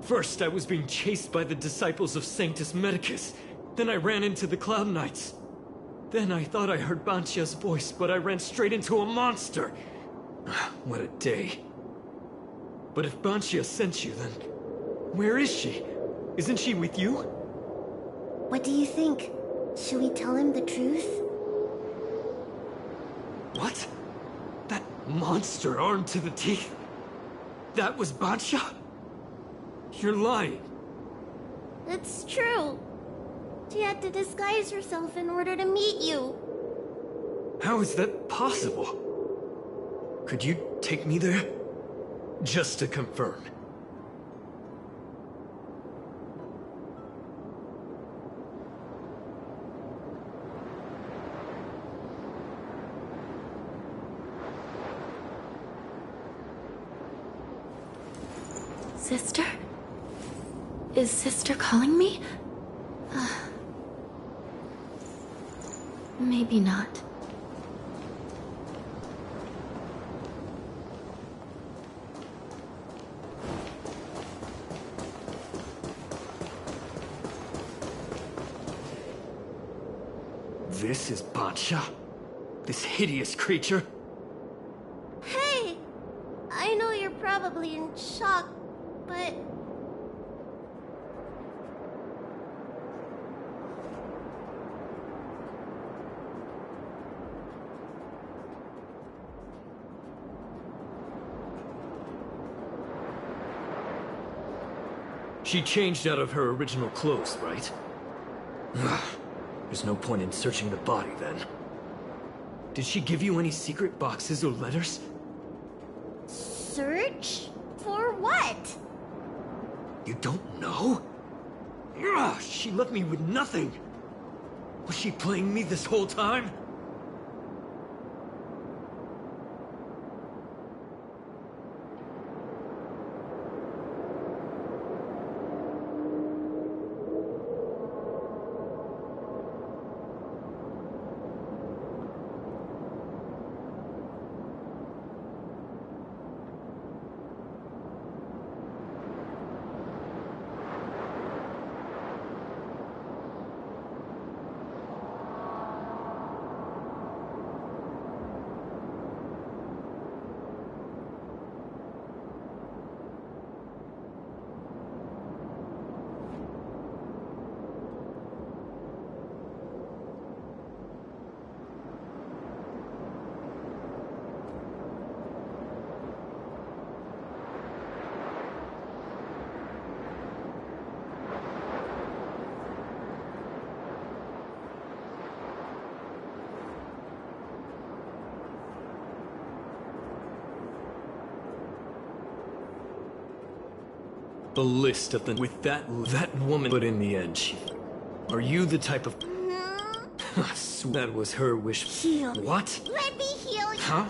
First, I was being chased by the Disciples of Sanctus Medicus. Then I ran into the Cloud Knights. Then I thought I heard Banchia's voice, but I ran straight into a monster. What a day. But if Banchia sent you, then where is she? Isn't she with you? What do you think? Should we tell him the truth? What? That monster armed to the teeth? That was Banchia? You're lying. It's true. She had to disguise herself in order to meet you. How is that possible? Could you take me there? Just to confirm. Sister? Is Sister calling me? Maybe not. This is Banchia? This hideous creature? Hey! I know you're probably in shock, but... She changed out of her original clothes, right? There's no point in searching the body, then. Did she give you any secret boxes or letters? Search? For what? You don't know? She left me with nothing! Was she playing me this whole time? The list of the... With that woman, but in the end, she... Are you the type of... That was her wish. Heal. What? Let me heal you. Huh?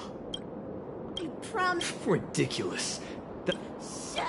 I promise. Ridiculous. That... Shut.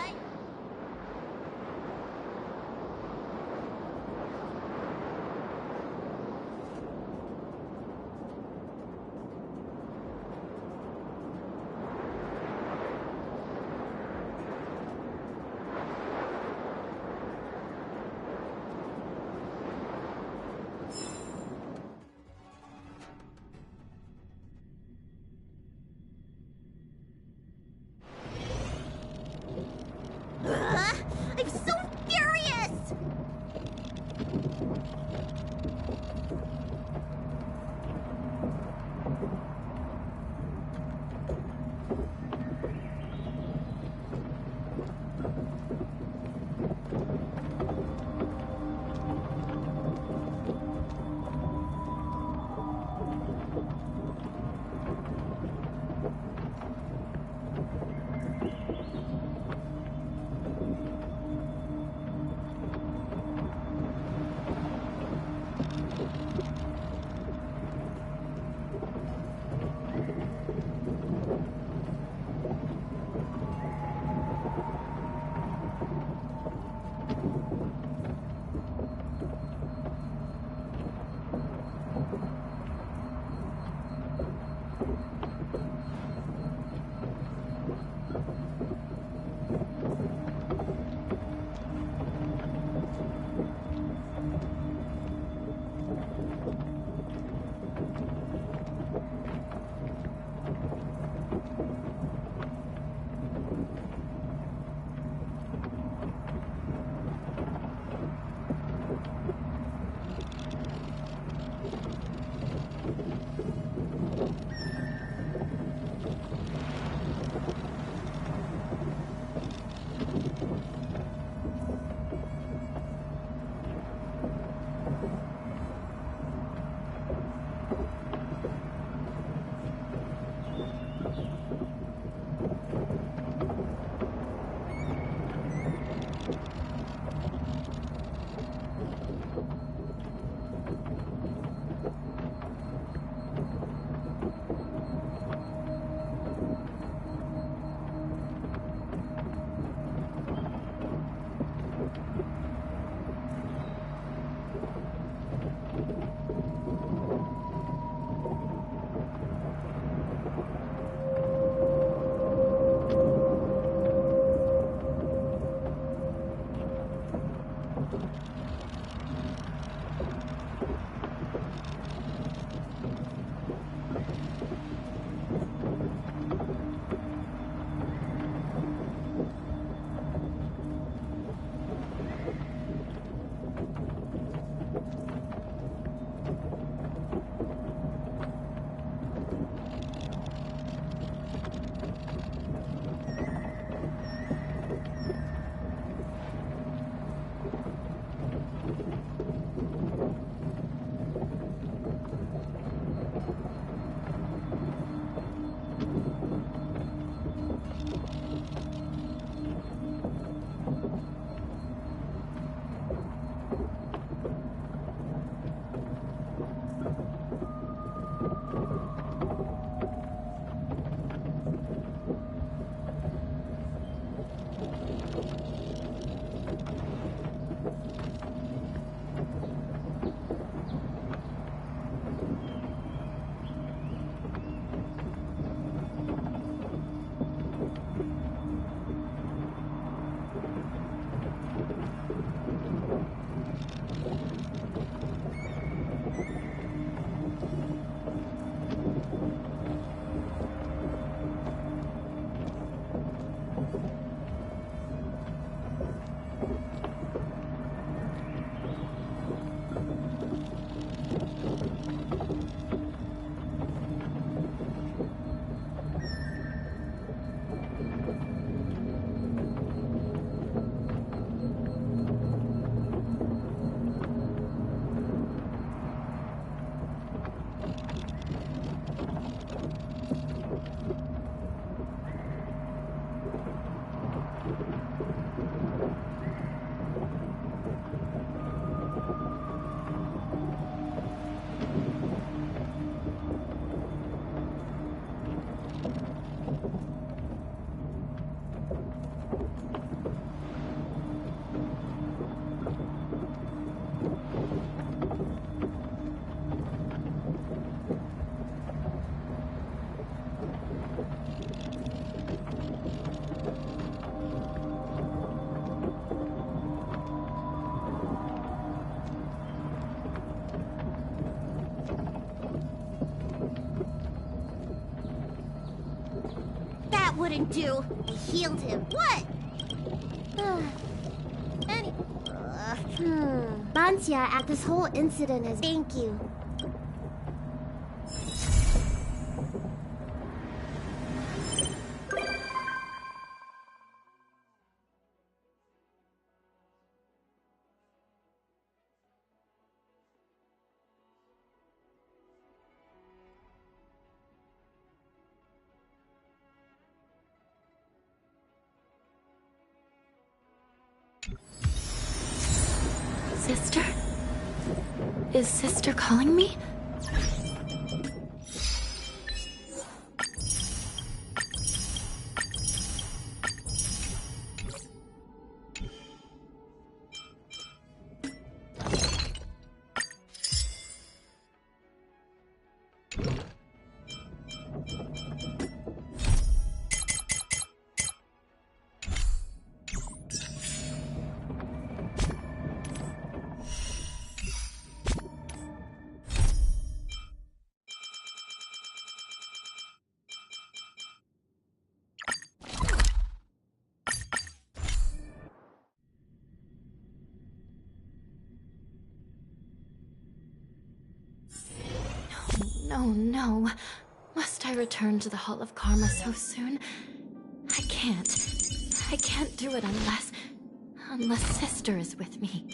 Wouldn't do. I healed him. What? Bantia at this whole incident is thank you. Sister? Is Sister calling me? No, no. Must I return to the Hall of Karma so soon? I can't. I can't do it unless Sister is with me.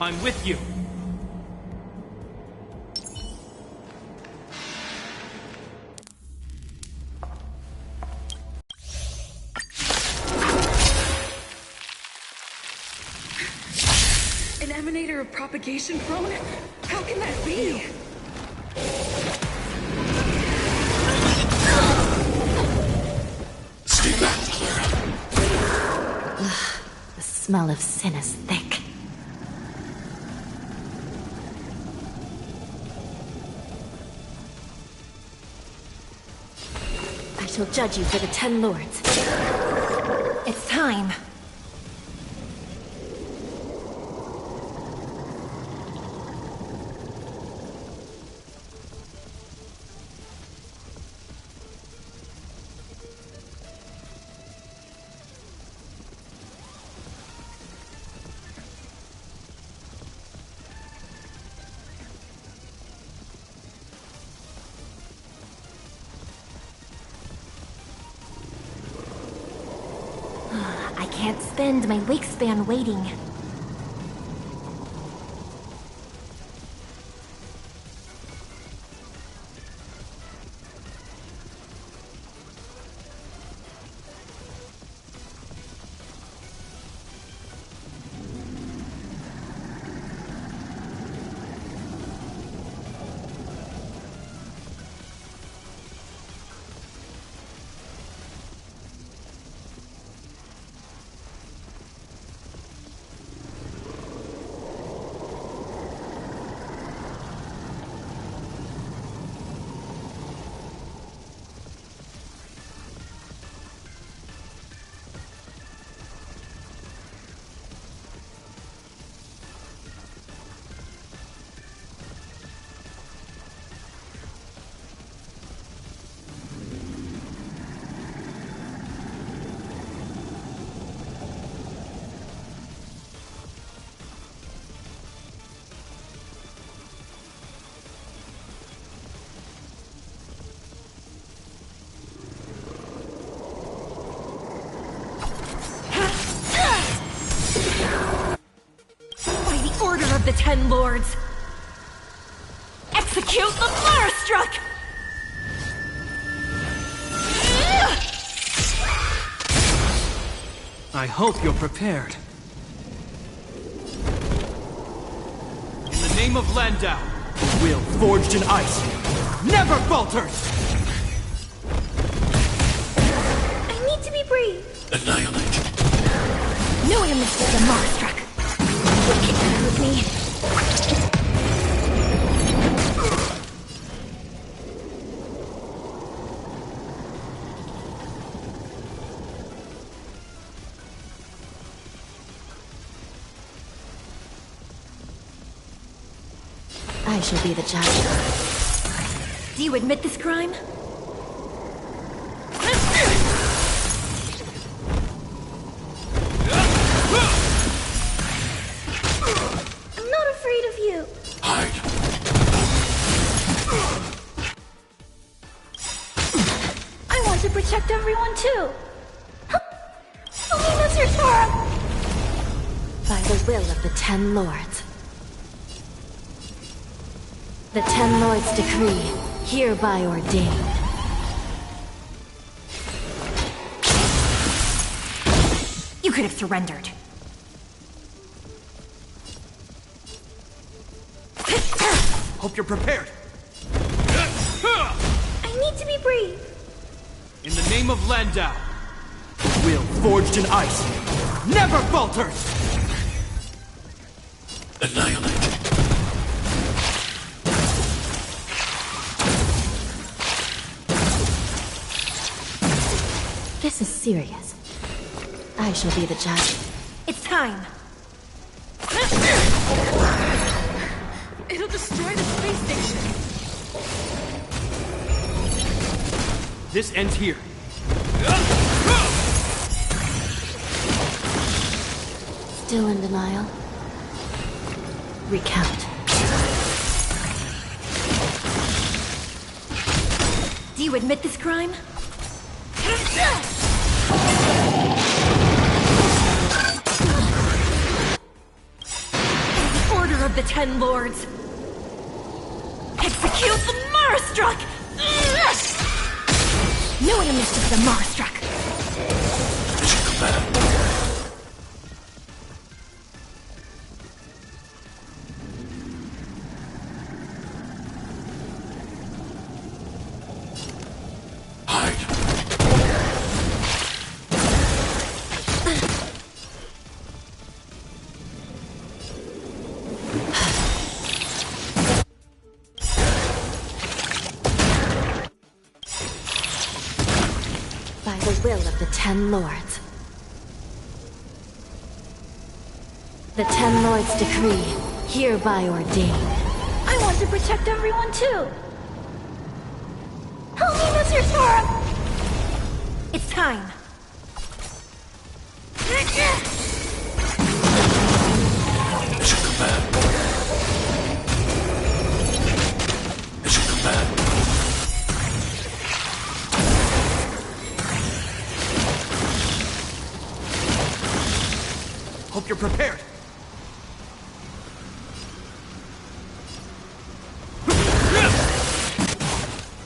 I'm with you. An emanator of propagation prone? How can that be? Stay back, Clara. Ugh, the smell of sin is thick. I shall judge you for the 10 lords. It's time. I can't spend my wake span waiting. Order of the 10 lords! Execute the Flowerstruck! I hope you're prepared. In the name of Landau, will forged in ice never falters! I need to be brave. Annihilate. Knew I missed the Flowerstruck. You can't hurt me. I shall be the judge. Do you admit this crime? I'm not afraid of you. Hide. I want to protect everyone too. Alina's your Tara. By the will of the 10 lords. The 10 lords decree, hereby ordained. You could have surrendered. Hope you're prepared. I need to be brave. In the name of Landau, will forged in ice never falters! Annihilate. This is serious. I shall be the judge. It's time. It'll destroy the space station. This ends here. Still in denial? Recount. Do you admit this crime? Ten Lords! Execute the Marastruck! No enemies to the Marastruck! By the will of the Ten Lords. The Ten Lords decree, hereby ordain. I want to protect everyone too! Help me, Mr. Storm! It's time! Hope you're prepared.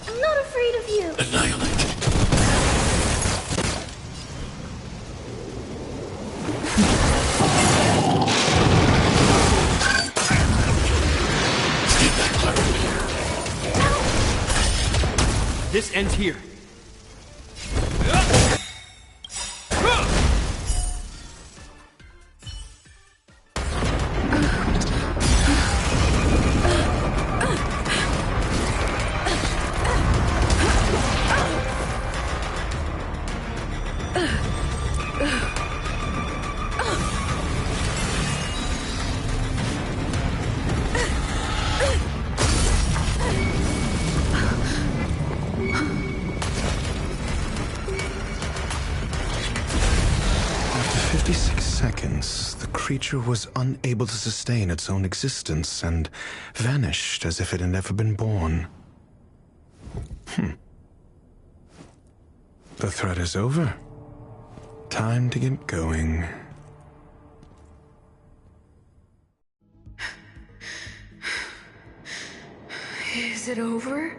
I'm not afraid of you! Annihilate. This ends here. After 56 seconds, the creature was unable to sustain its own existence and vanished as if it had never been born. The threat is over. Time to get going. Is it over?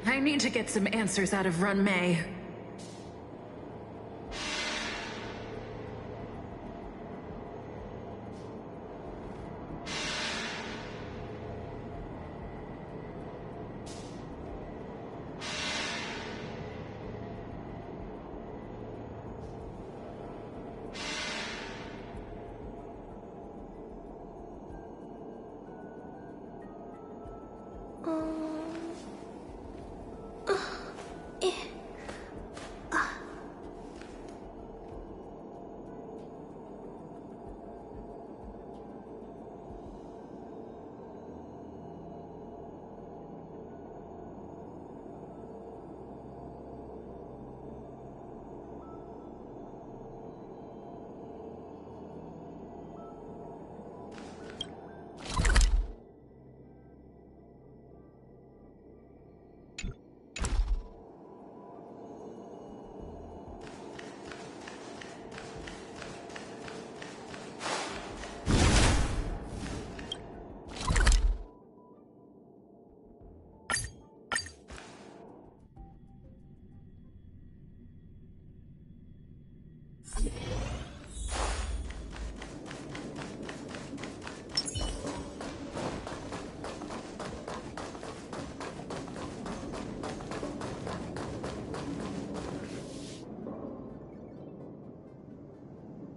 I need to get some answers out of Run May.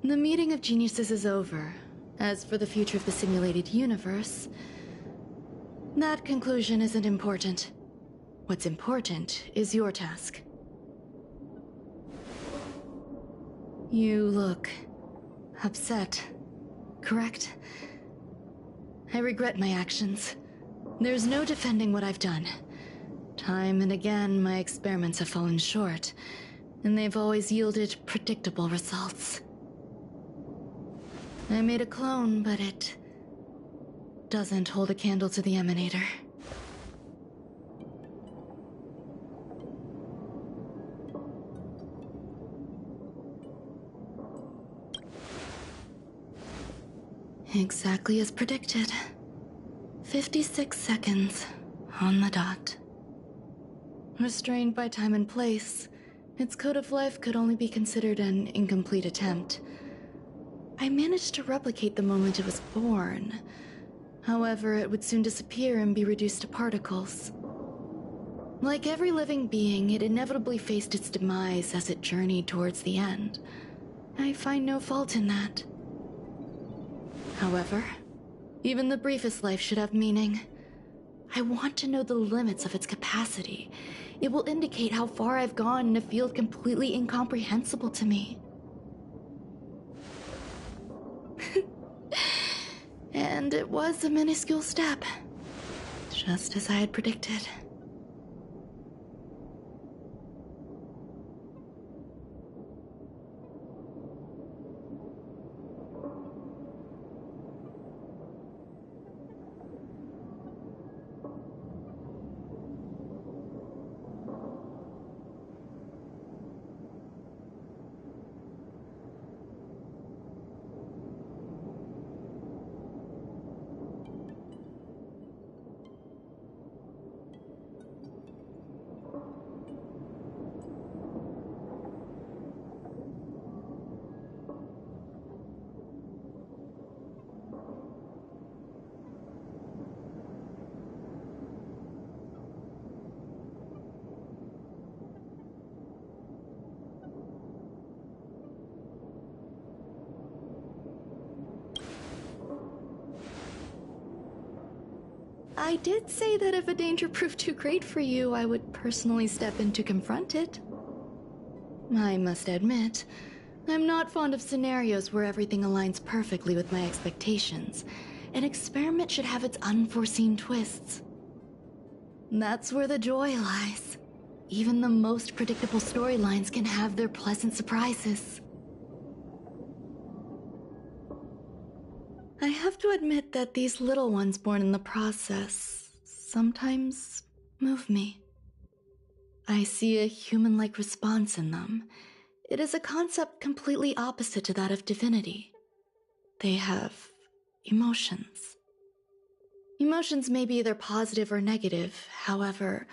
The meeting of geniuses is over. As for the future of the simulated universe, that conclusion isn't important. What's important is your task. You look upset, correct? I regret my actions. There's no defending what I've done. Time and again, my experiments have fallen short, and they've always yielded predictable results. I made a clone, but it doesn't hold a candle to the Emanator. Exactly as predicted. 56 seconds on the dot. Restrained by time and place, its code of life could only be considered an incomplete attempt. I managed to replicate the moment it was born. However, it would soon disappear and be reduced to particles. Like every living being, it inevitably faced its demise as it journeyed towards the end. I find no fault in that. However, even the briefest life should have meaning. I want to know the limits of its capacity. It will indicate how far I've gone in a field completely incomprehensible to me. And it was a minuscule step, just as I had predicted. I did say that if a danger proved too great for you, I would personally step in to confront it. I must admit, I'm not fond of scenarios where everything aligns perfectly with my expectations. An experiment should have its unforeseen twists. That's where the joy lies. Even the most predictable storylines can have their pleasant surprises. I have to admit that these little ones born in the process sometimes move me. I see a human-like response in them. It is a concept completely opposite to that of divinity. They have emotions. Emotions may be either positive or negative. However,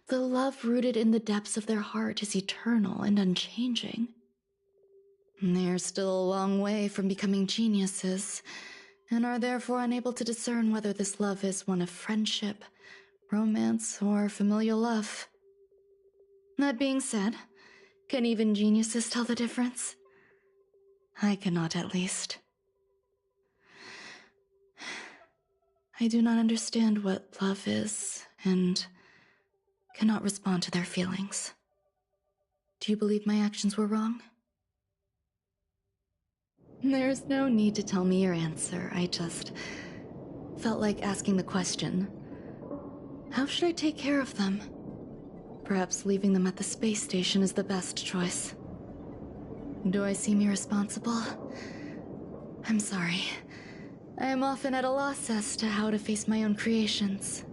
the love rooted in the depths of their heart is eternal and unchanging. They are still a long way from becoming geniuses, and are therefore unable to discern whether this love is one of friendship, romance, or familial love. That being said, can even geniuses tell the difference? I cannot, at least. I do not understand what love is, and cannot respond to their feelings. Do you believe my actions were wrong? There's no need to tell me your answer. I just felt like asking the question. How should I take care of them? Perhaps leaving them at the space station is the best choice. Do I seem irresponsible? I'm sorry. I am often at a loss as to how to face my own creations.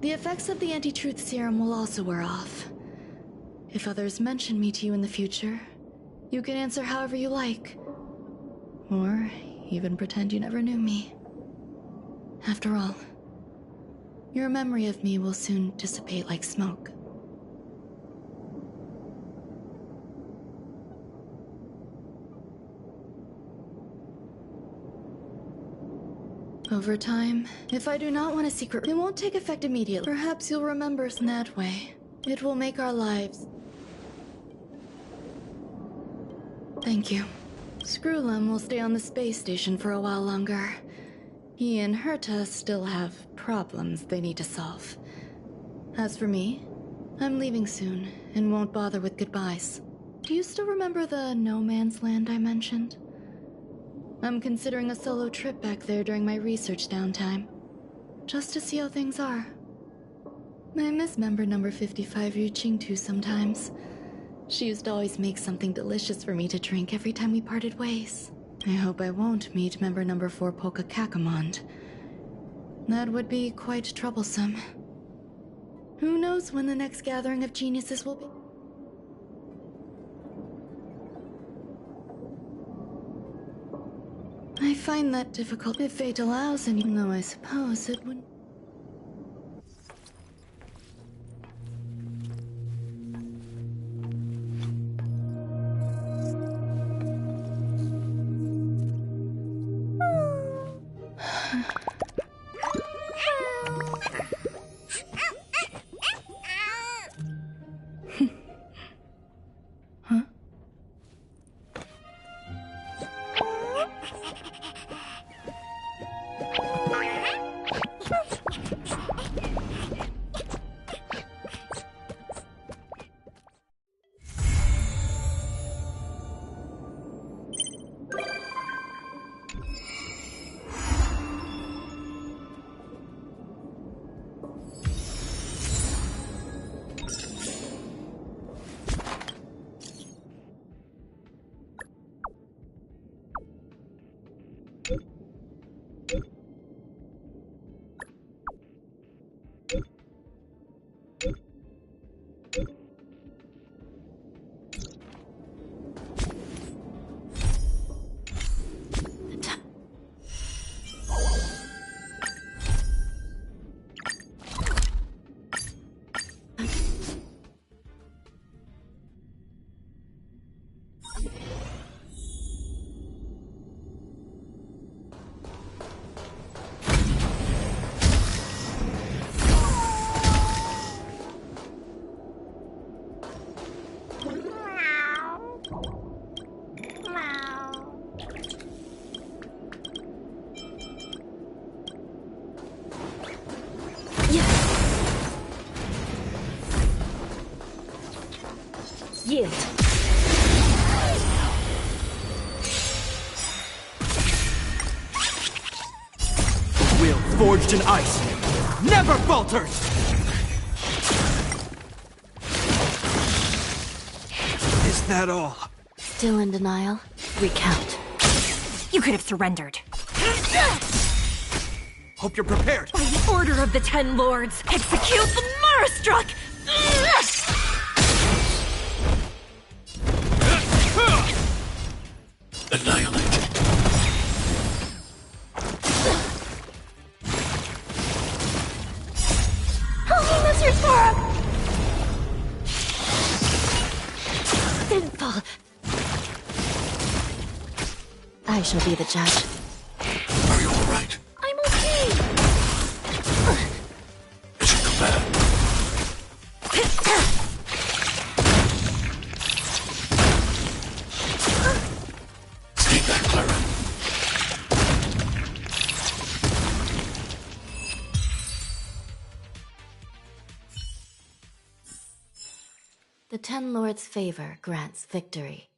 The effects of the anti-truth serum will also wear off. If others mention me to you in the future, you can answer however you like. Or even pretend you never knew me. After all, your memory of me will soon dissipate like smoke. Over time, if I do not want a secret, it won't take effect immediately. Perhaps you'll remember us in that way. It will make our lives... Thank you. Screwlum will stay on the space station for a while longer. He and Herta still have problems they need to solve. As for me, I'm leaving soon and won't bother with goodbyes. Do you still remember the no man's land I mentioned? I'm considering a solo trip back there during my research downtime, just to see how things are. I miss member number 55 reaching too sometimes. She used to always make something delicious for me to drink every time we parted ways. I hope I won't meet member number 4 Polka Kakamond. That would be quite troublesome. Who knows when the next gathering of geniuses will be? I find that difficult if fate allows, and even though I suppose it would. Yield. Will forged in ice never falters! Is that all? Still in denial? Recount. You could have surrendered. Hope you're prepared. By the order of the Ten Lords, execute the Marastruck! Annihilate. Holiness Restorum! Didn't fall. I shall be the judge. Are you all right? I'm okay. Mission command. Stay back, Clara. The Ten Lords' favor grants victory.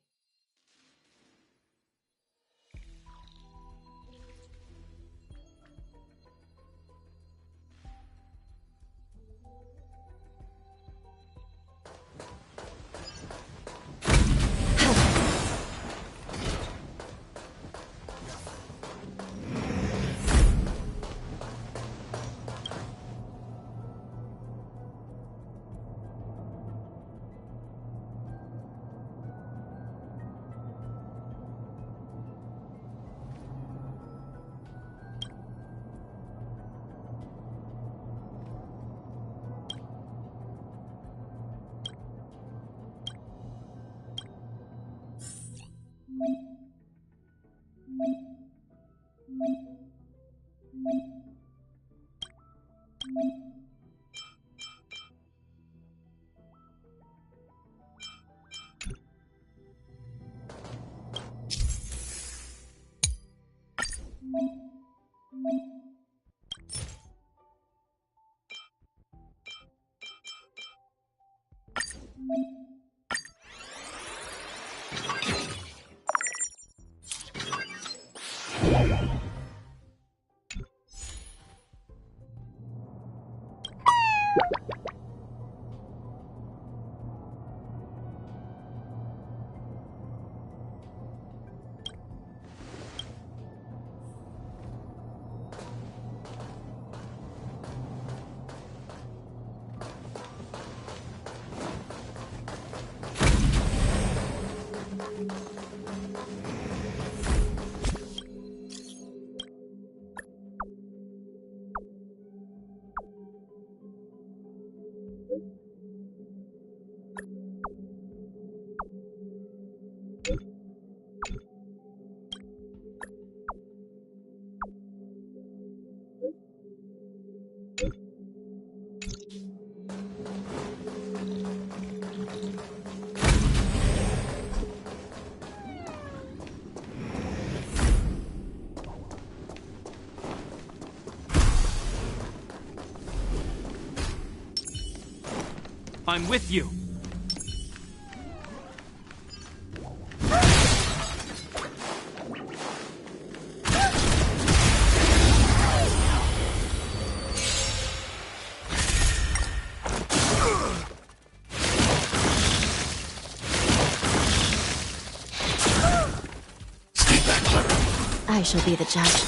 I'm with you. I shall be the judge.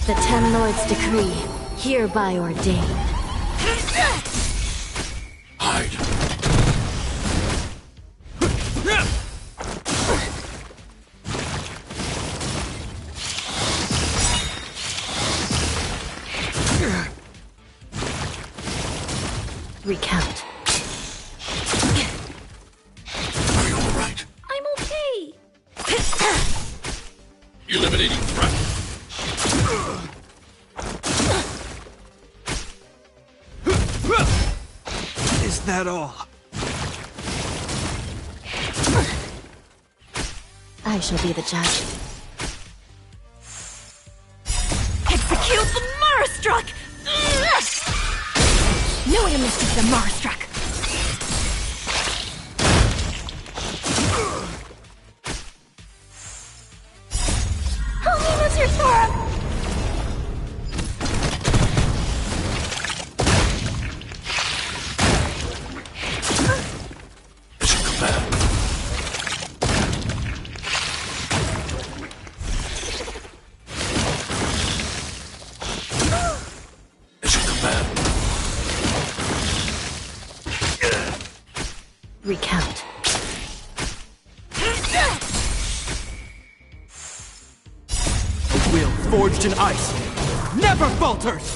The Ten Lords' decree, hereby ordained. Hide. Recount. Are you all right? I'm okay. Eliminating threat. Is that all? I shall be the judge. Execute the Marastruck! No enemies to the Marastruck! Help me, Mr. Thorpe! Recount. A will forged in ice never falters!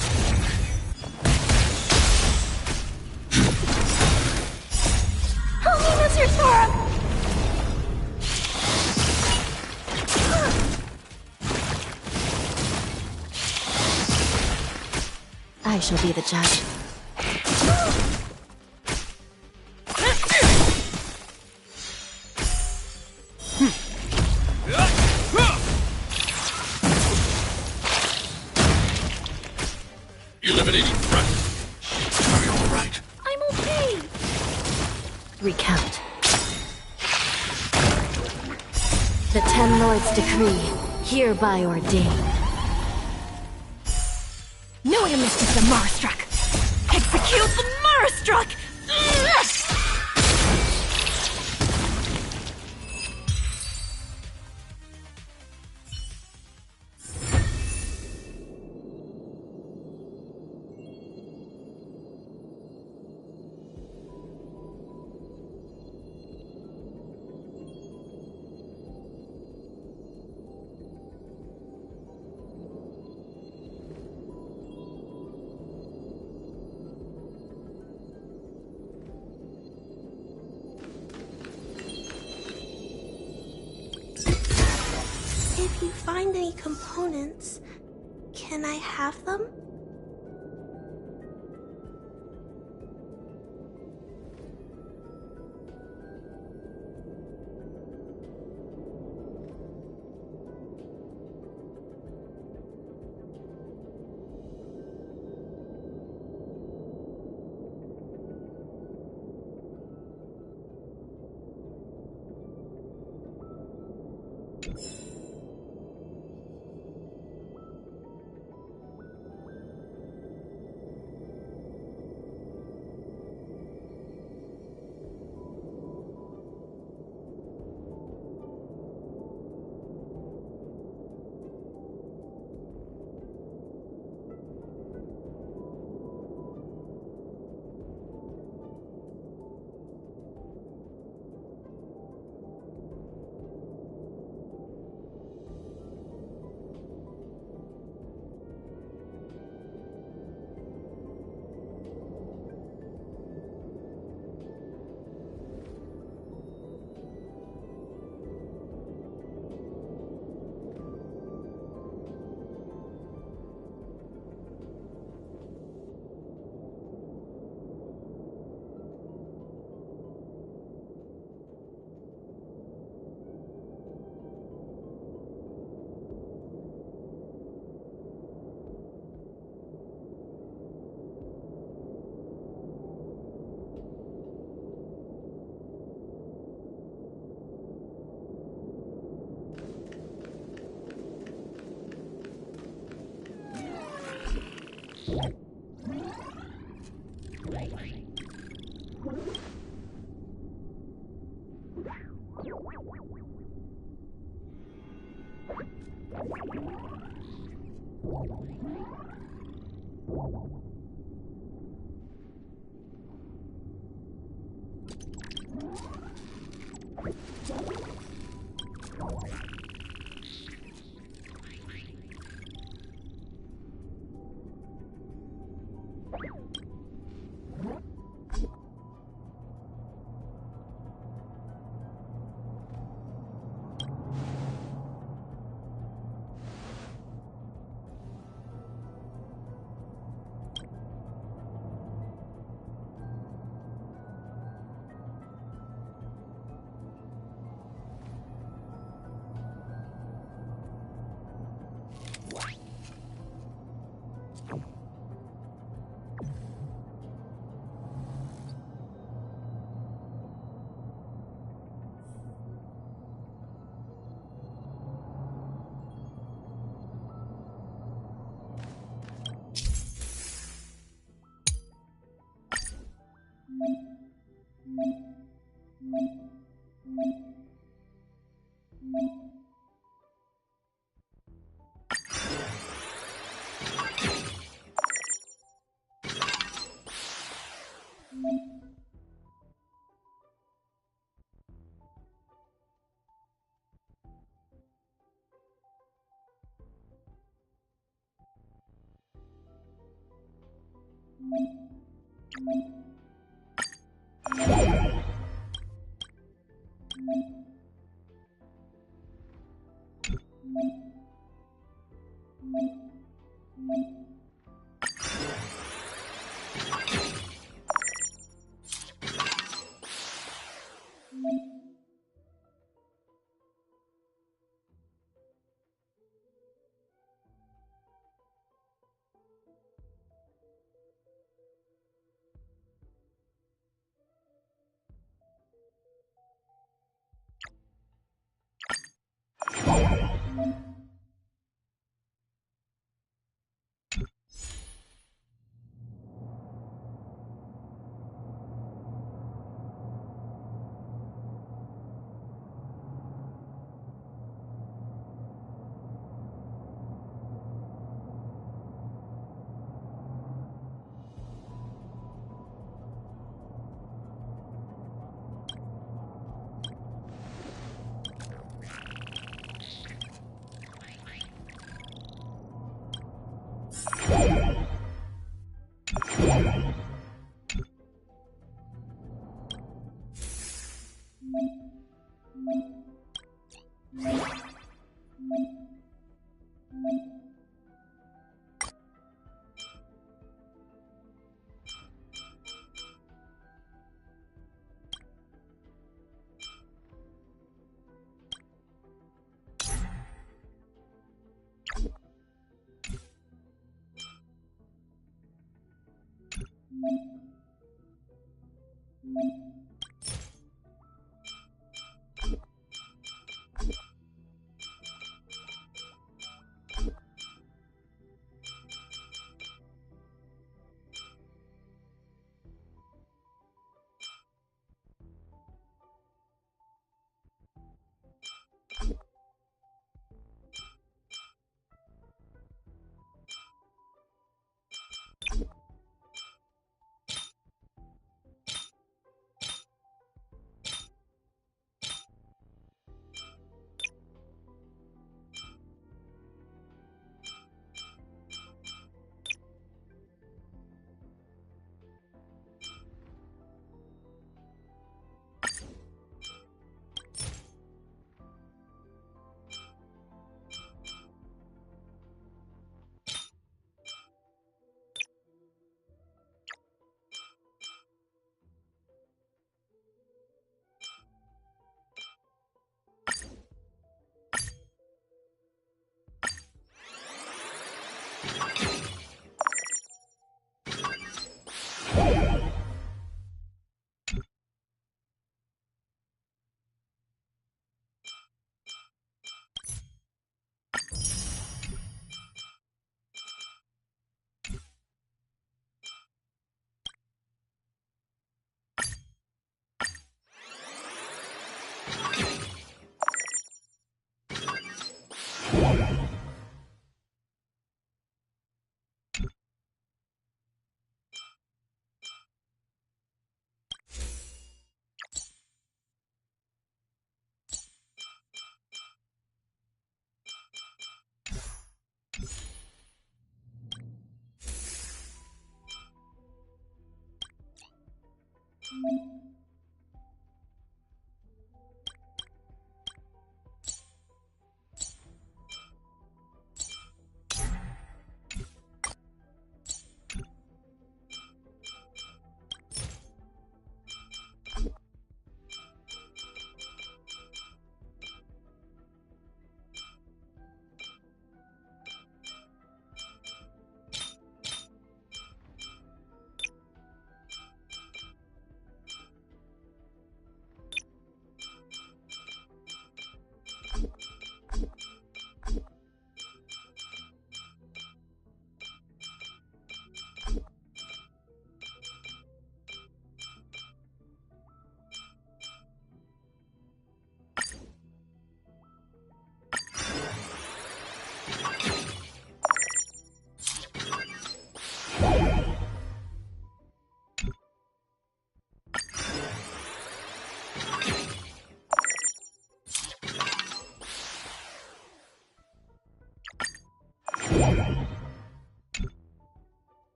Help me, Mr. Thorpe! I shall be the judge. Eliminating threat. Are you all right? I'm okay. Recount. The Ten Lords' decree, hereby ordained. No enemies to the Marastruck! Execute the Marastruck! If you find any components, can I have them?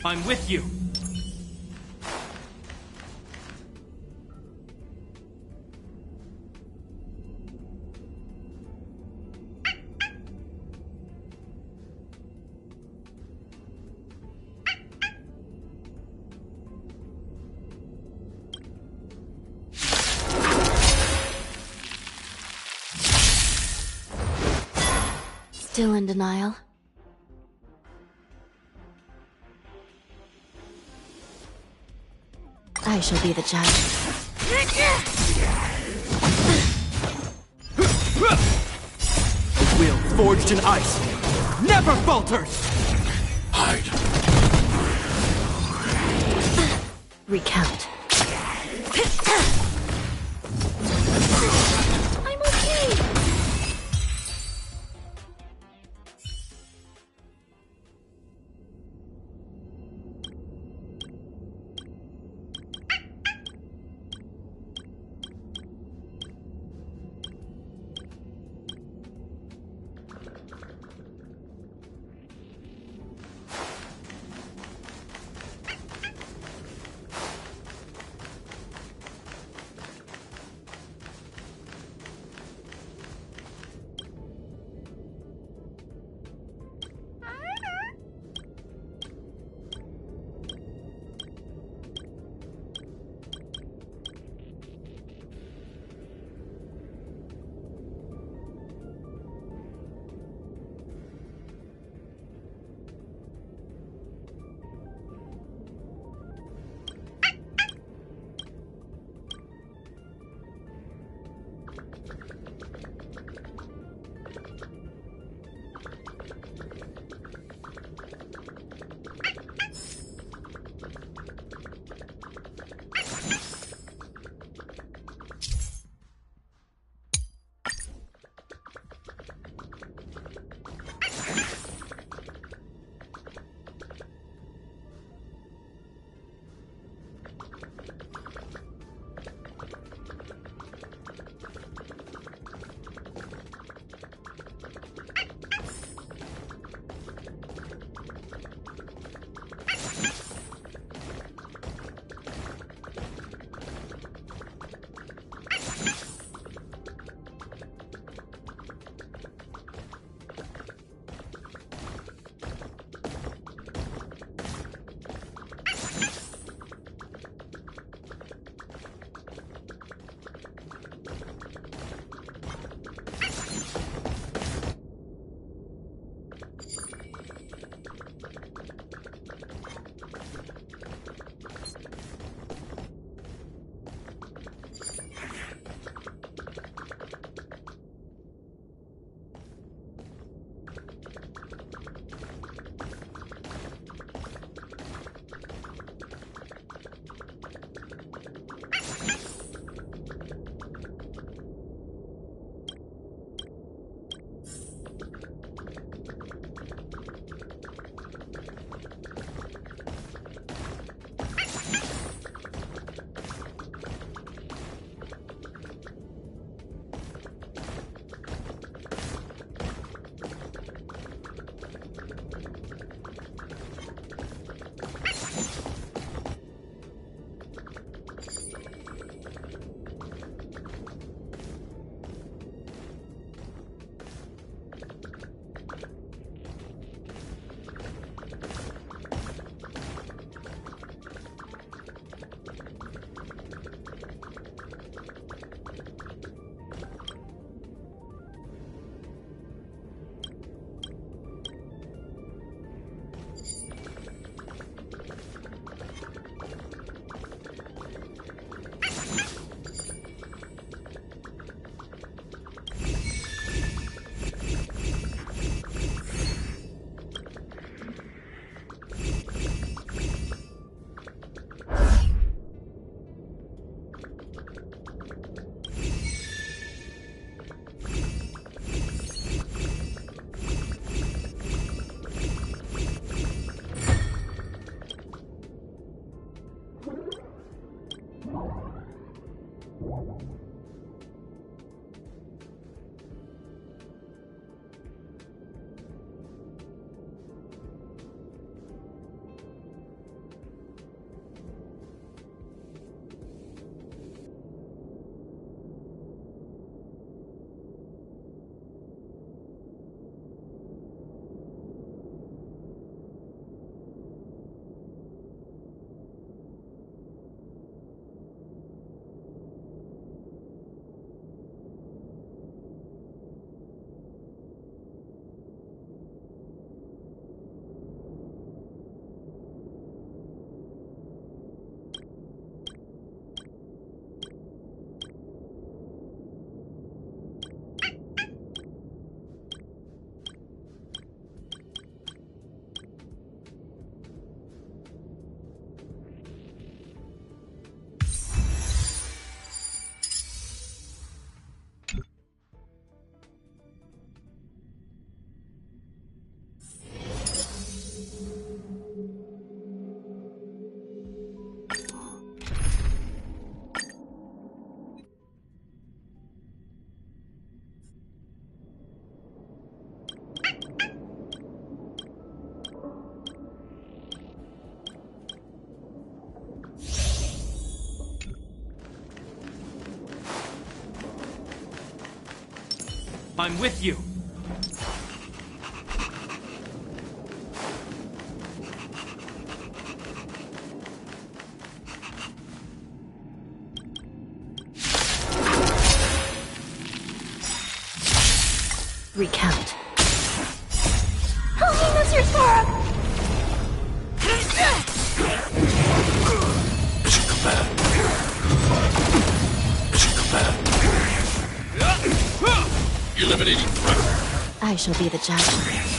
I'm with you. Still in denial? I shall be the judge. A will forged in ice never falters! Hide. Recount. I'm okay! I'm with you. Recount. Help me, Mr. Sora! Mission command. Mission command. Eliminating threat. I shall be the judge.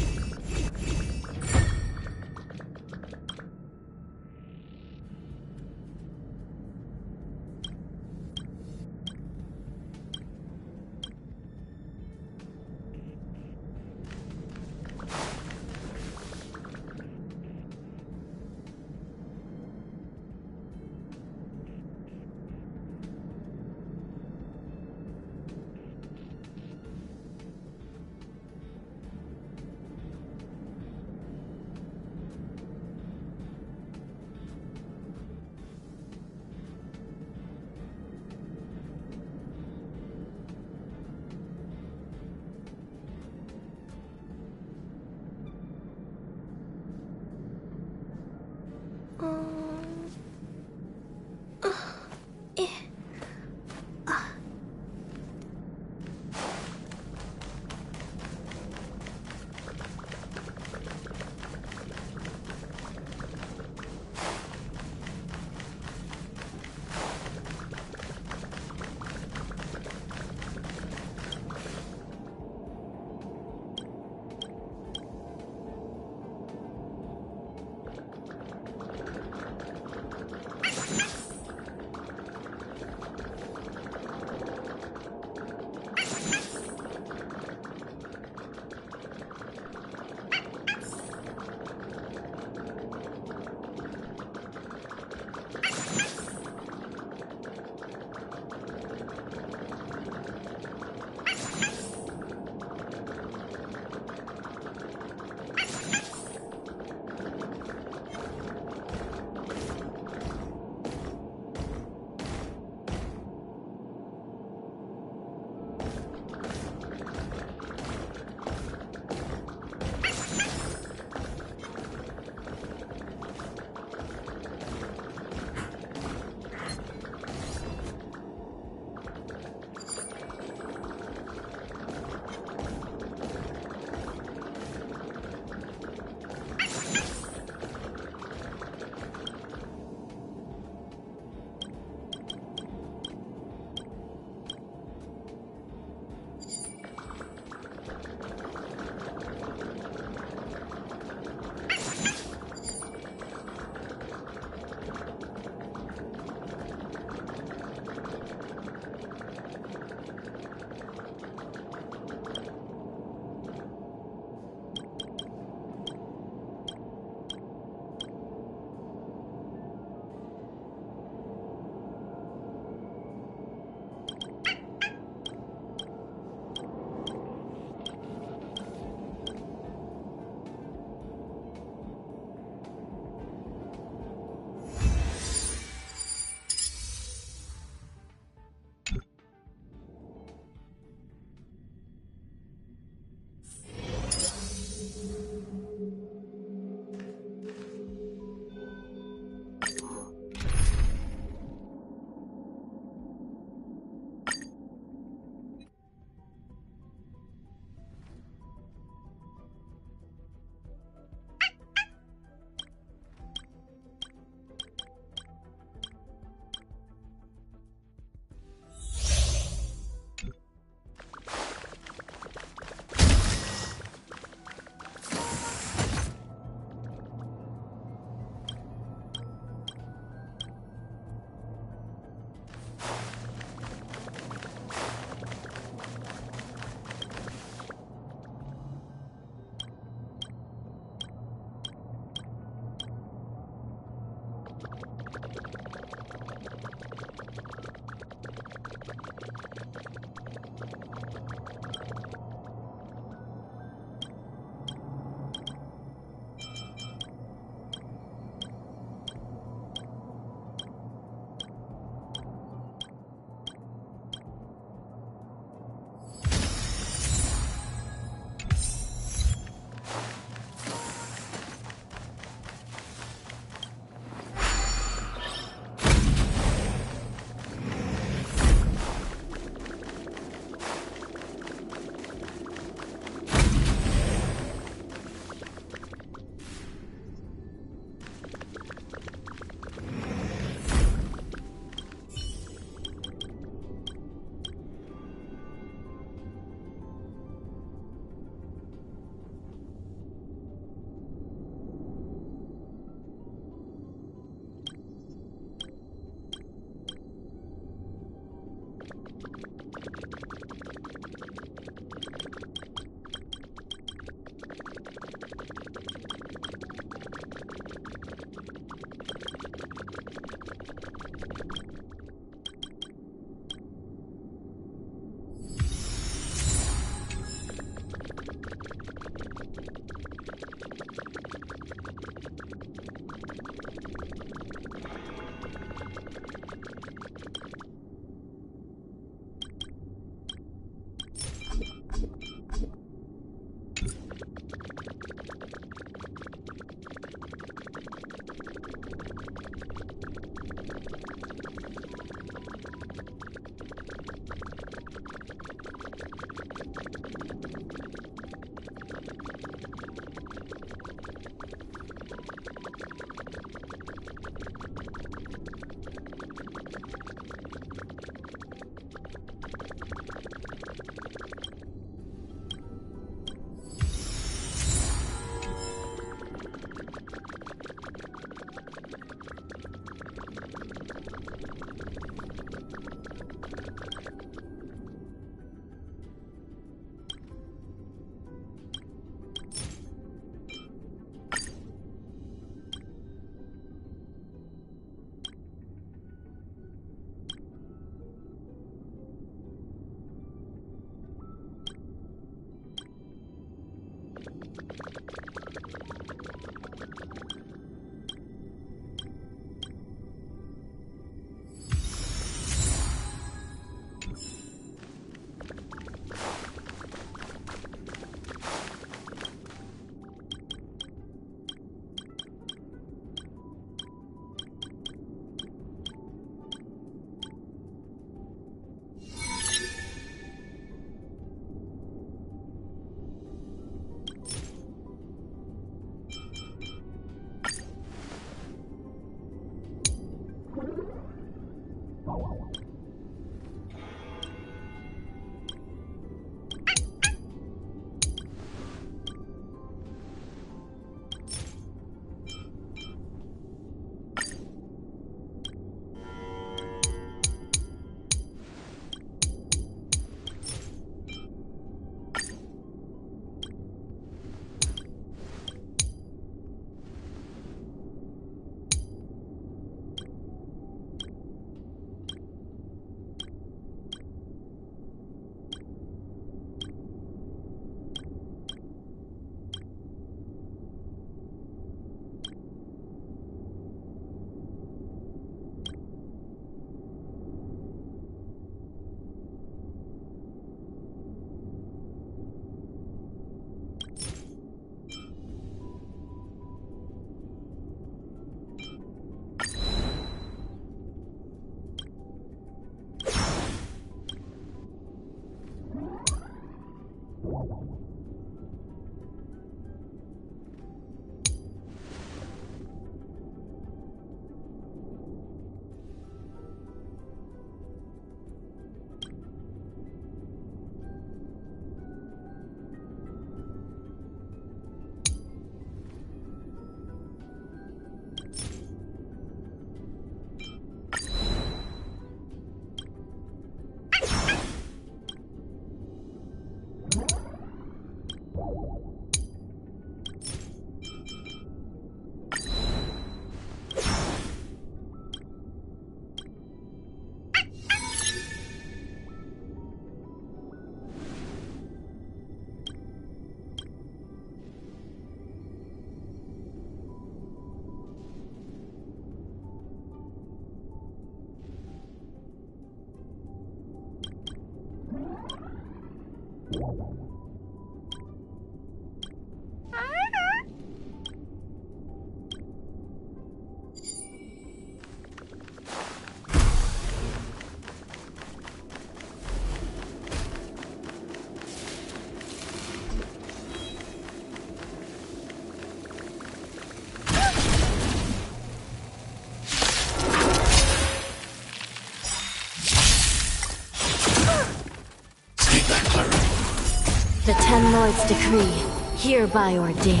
The Ten Lords' decree, hereby ordained.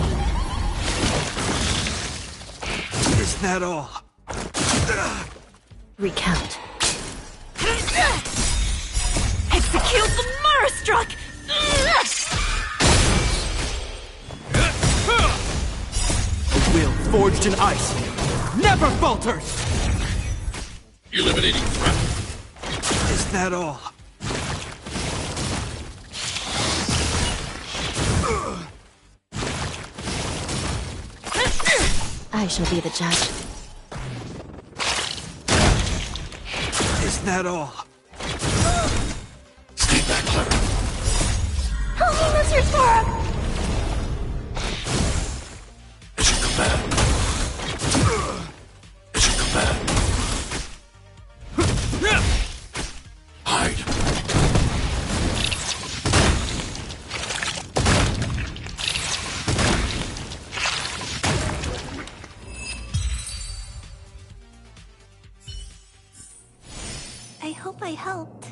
Is that all? Recount. Execute the Marastruck! A will forged in ice never falters! Eliminating threat. Is that all? I shall be the judge. Is that all? Stay back, Clara. Help me, Mr. Spork! Mission command. Mission command. Hide. I hope I helped.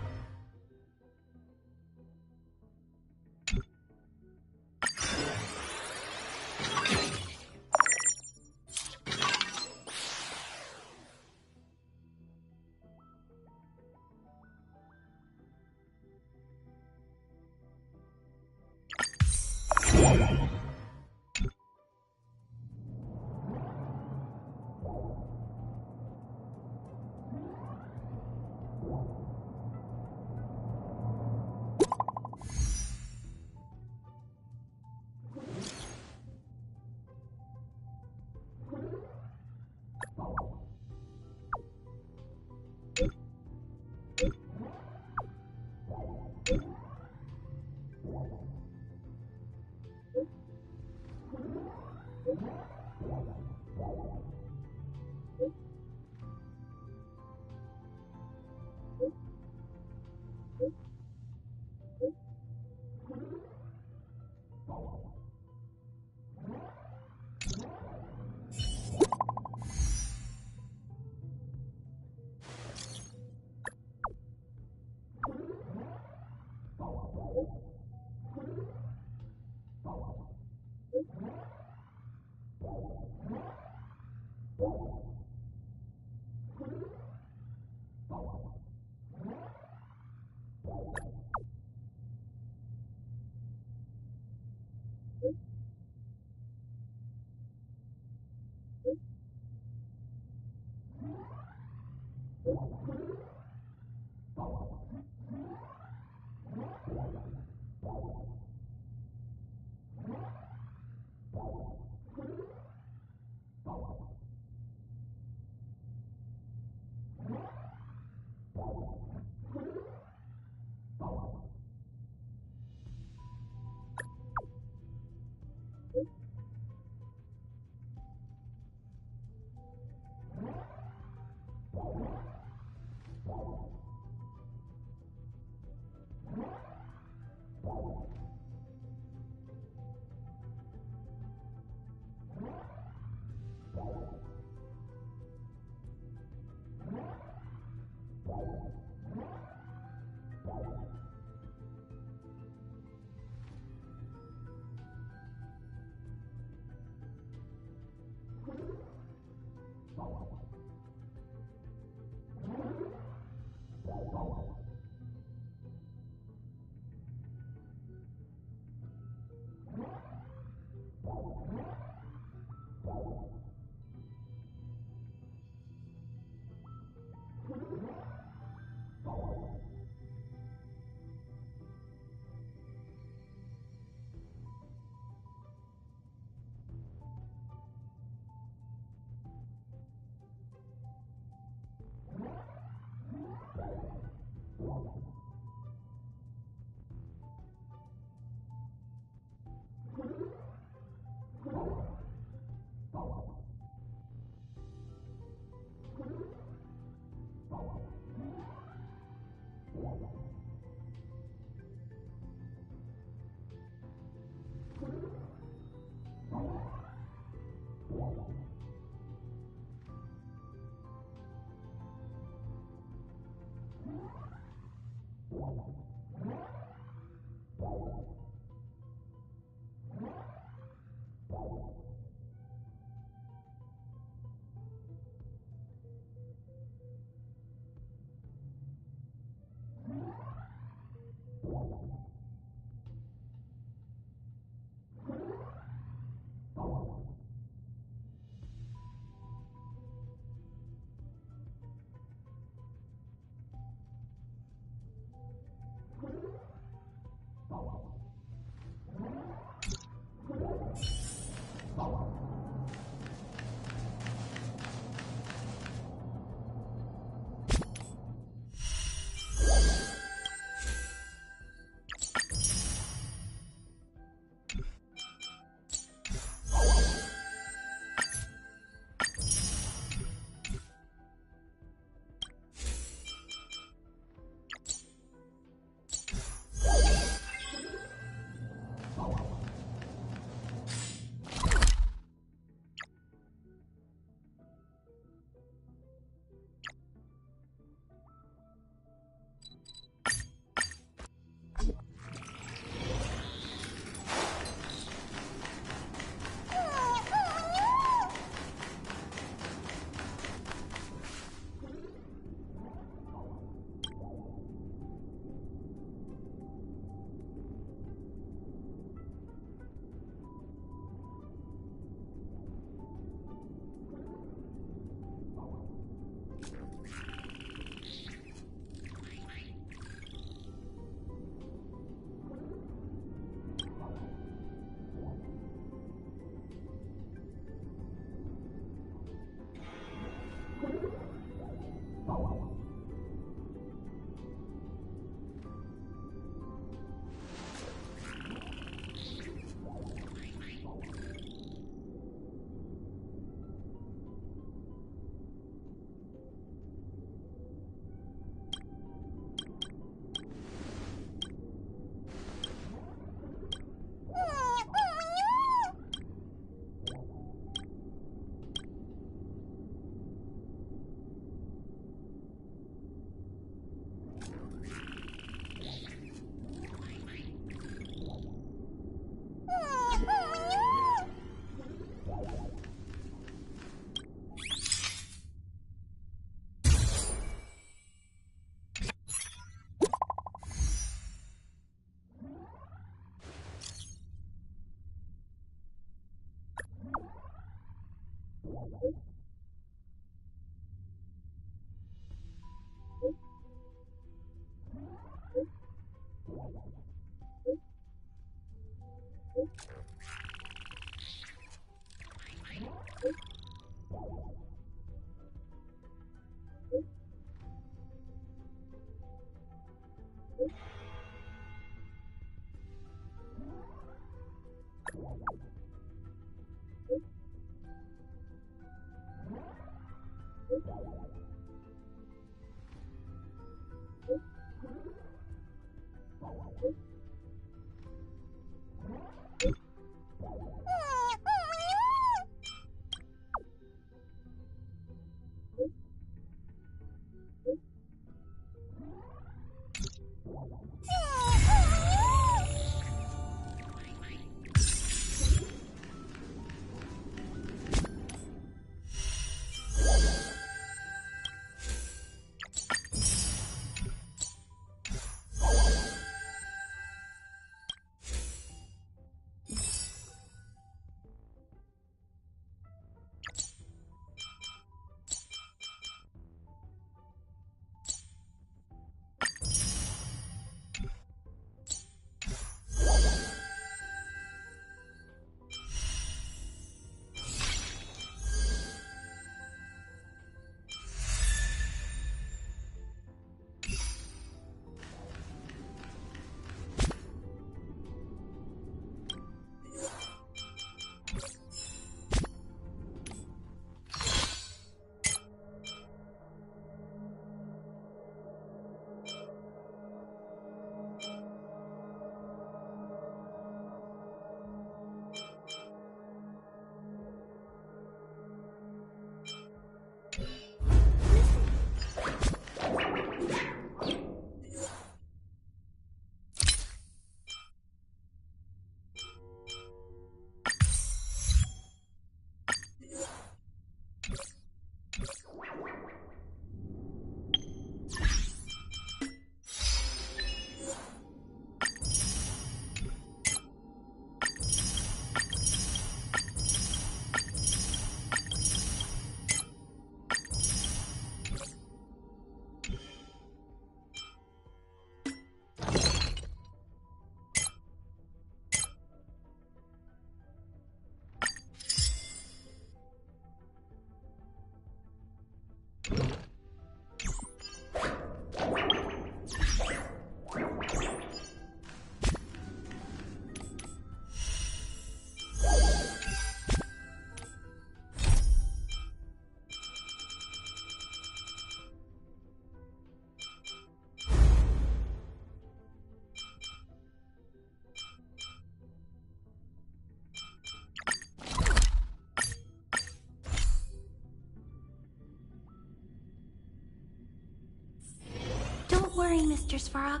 Don't worry, Mr. Svarog.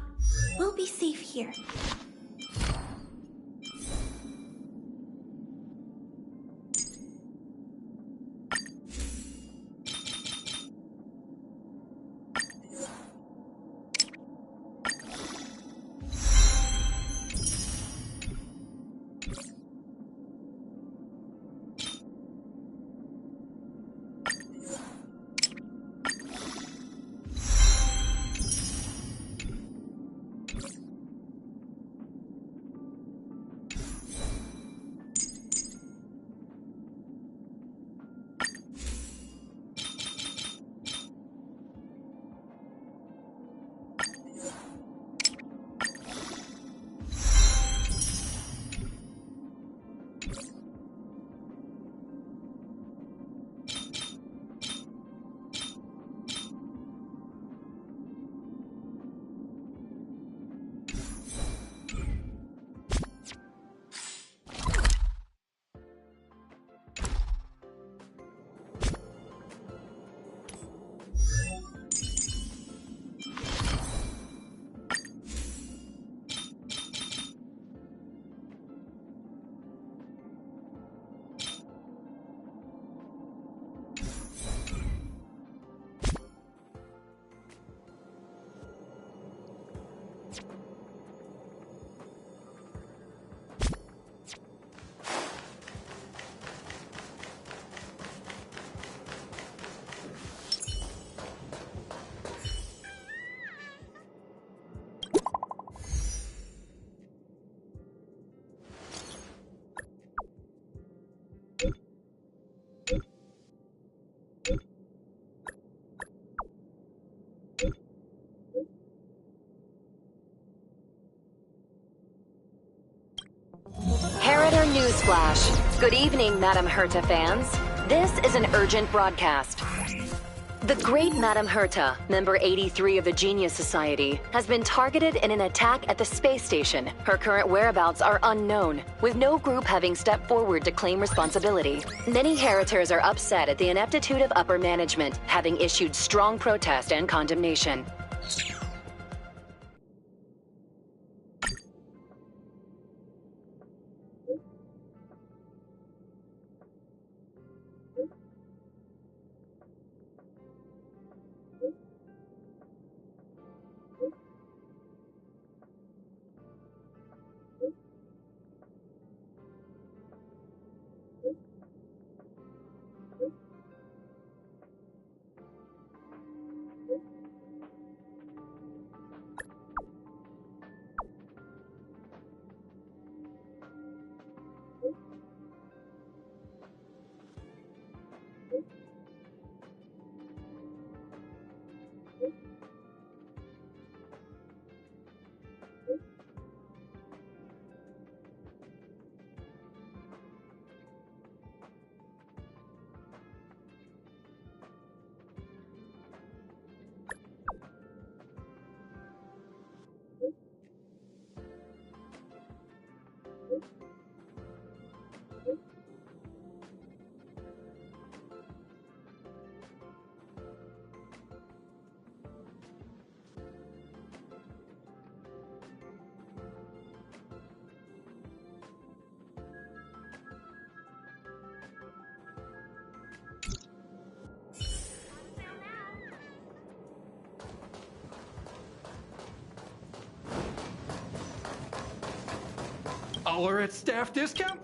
We'll be safe here. Newsflash. Good evening, Madame Herta fans. This is an urgent broadcast. The great Madame Herta, member 83 of the Genius Society, has been targeted in an attack at the space station. Her current whereabouts are unknown, with no group having stepped forward to claim responsibility. Many Heritors are upset at the ineptitude of upper management, having issued strong protest and condemnation. All are at staff discount?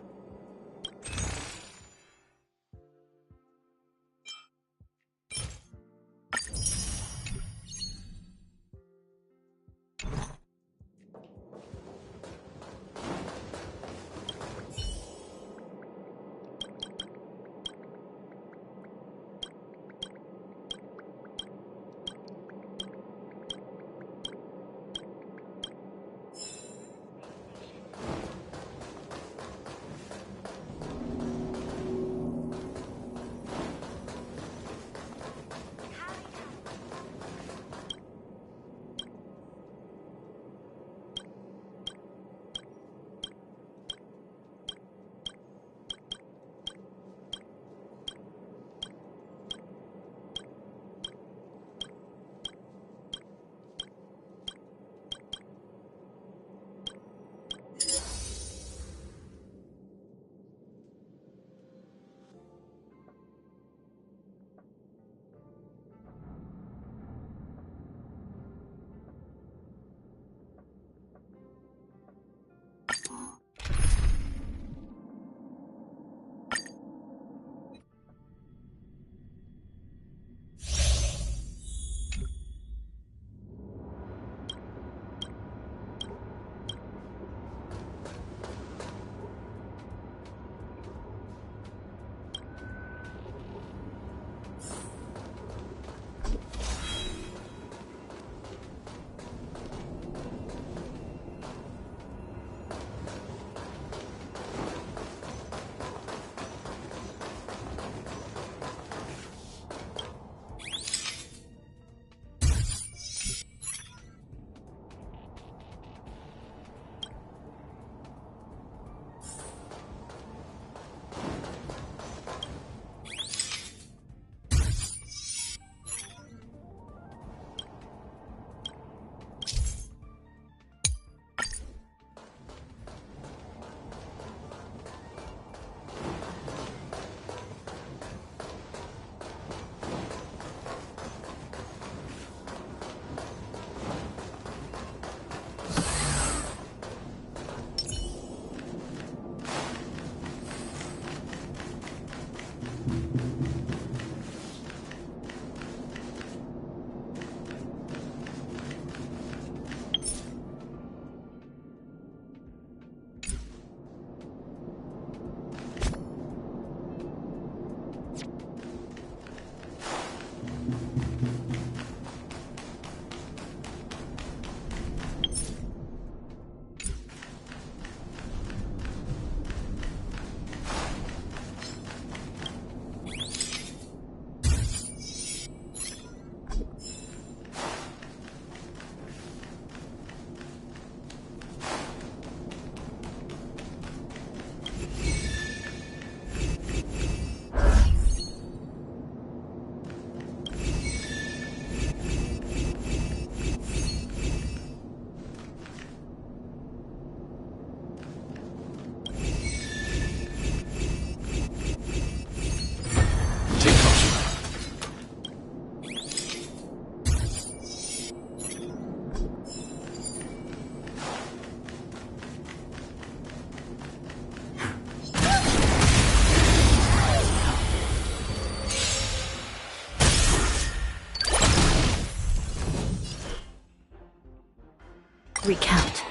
Recount.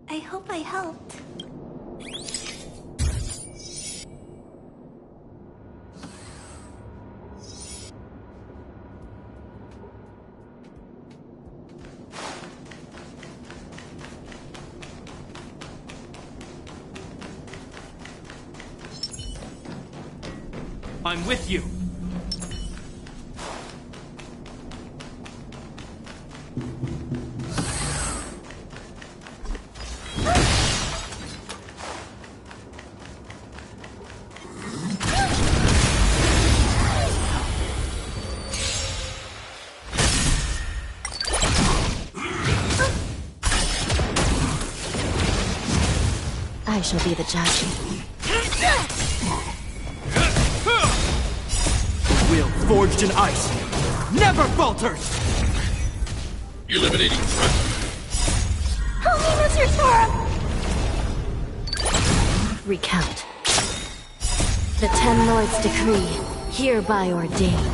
I hope I helped. I'm with you. I shall be the judge. Will forged in ice never falters! Eliminating threat. Help me, Mr. Sora! Recount. The Ten Lords' decree, hereby ordained.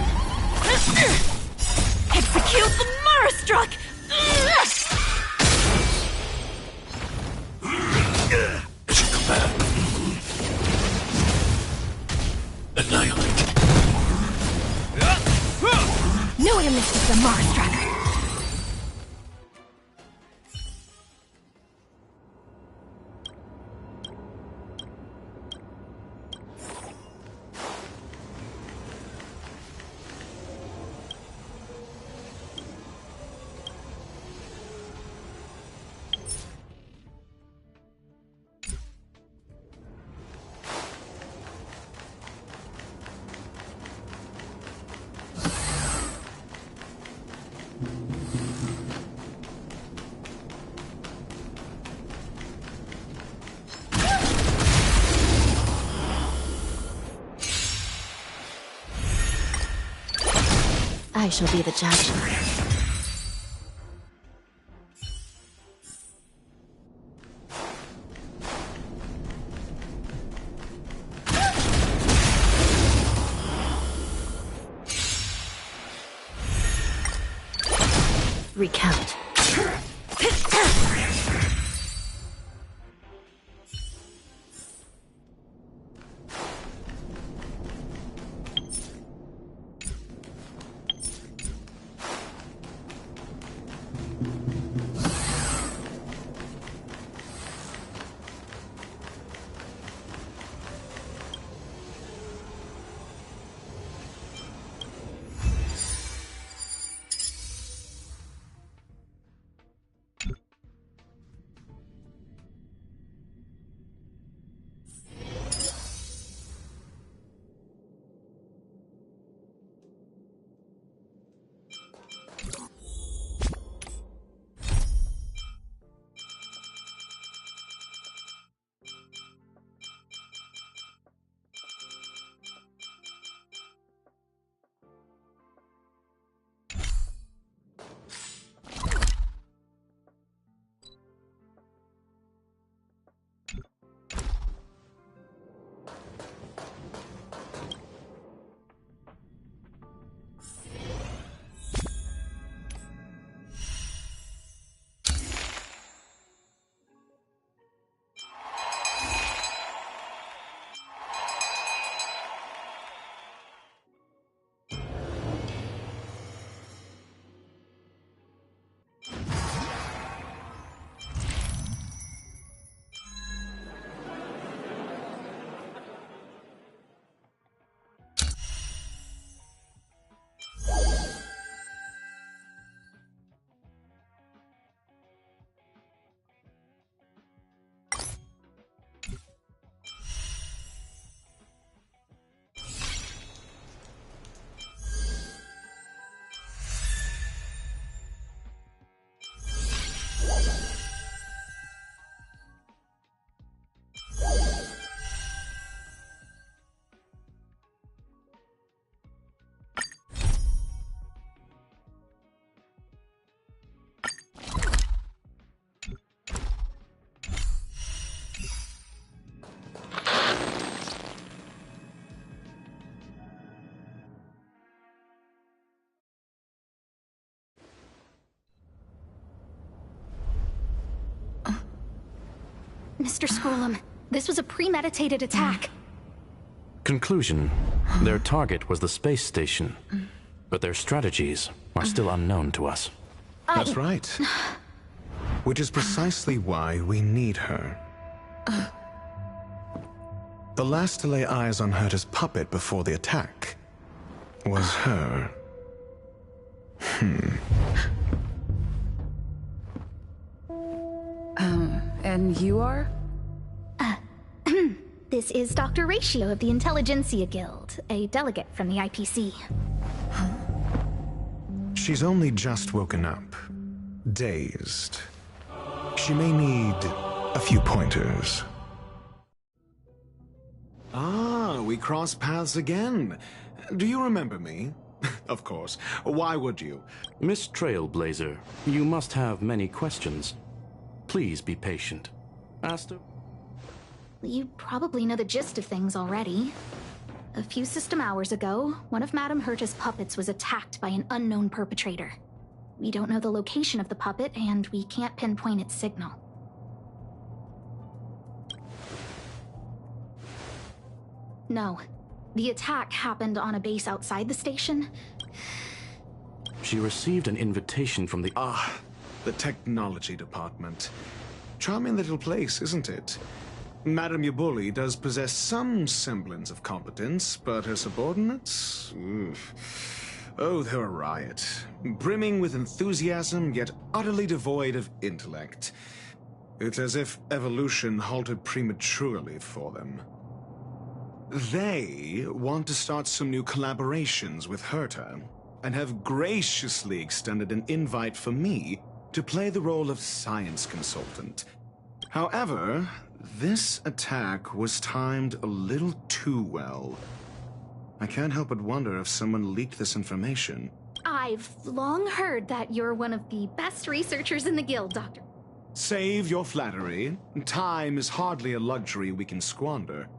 Execute the Marastruck! Annihilate. No one misses the Marastruck! I shall be the judge. Recount. Mr. Scrollum, this was a premeditated attack. Conclusion. Their target was the space station, but their strategies are still unknown to us. That's right. Which is precisely why we need her. The last to lay eyes on Herta's puppet before the attack was her. And you are? This is Dr. Ratio of the Intelligentsia Guild, a delegate from the IPC. She's only just woken up. Dazed. She may need a few pointers. Ah, we cross paths again. Do you remember me? Of course. Why would you? Miss Trailblazer, you must have many questions. Please be patient. Asta? You probably know the gist of things already. A few system hours ago, one of Madame Herta's puppets was attacked by an unknown perpetrator. We don't know the location of the puppet, and we can't pinpoint its signal. No. The attack happened on a base outside the station. She received an invitation from the... the technology department. Charming little place, isn't it? Madame Yabuli does possess some semblance of competence, but her subordinates? Oh, they're a riot. Brimming with enthusiasm, yet utterly devoid of intellect. It's as if evolution halted prematurely for them. They want to start some new collaborations with Herta, and have graciously extended an invite for me to play the role of science consultant. However, this attack was timed a little too well. I can't help but wonder if someone leaked this information. I've long heard that you're one of the best researchers in the guild, Doctor. Save your flattery. Time is hardly a luxury we can squander.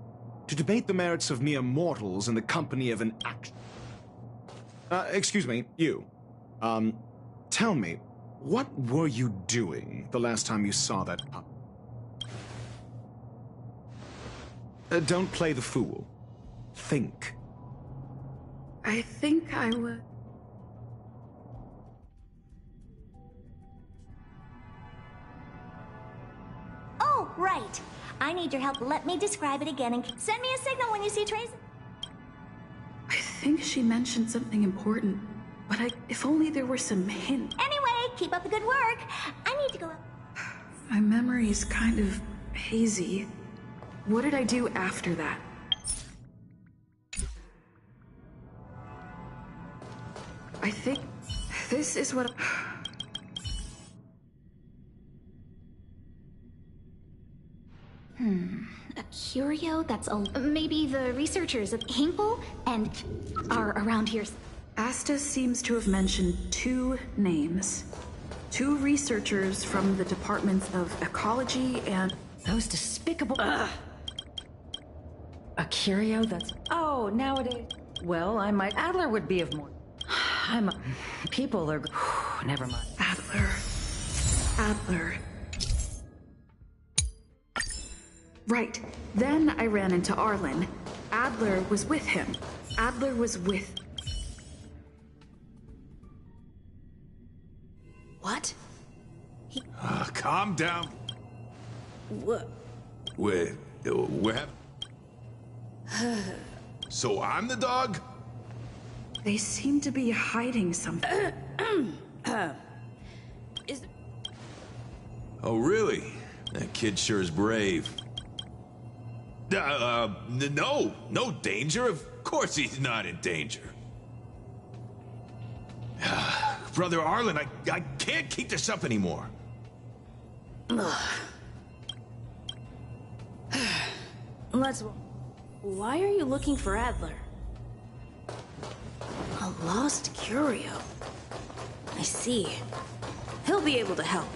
To debate the merits of mere mortals in the company of an excuse me, you. Tell me, what were you doing the last time you saw that pup? Don't play the fool. Think. I think I would. Oh, right. I need your help. Let me describe it again and send me a signal when you see Trace. I think she mentioned something important, but if only there were some hint. Anyway, keep up the good work. I need to go. My memory is kind of hazy. What did I do after that? I think this is what... A curio that's maybe the researchers at Hinkle and are around here. Asta seems to have mentioned 2 names. 2 researchers from the departments of ecology and... Those despicable... A curio that's... Oh, nowadays... Well, I might... Adler would be of more... People are... Never mind. Adler. Right. Then I ran into Arlen. Adler was with him. Adler was with... What? Calm down. What? We're So I'm the dog? They seem to be hiding something. Oh, really? That kid sure is brave. No danger. Of course he's not in danger. Brother Arlen, I can't keep this up anymore. Why are you looking for Adler? A lost curio. I see. He'll be able to help.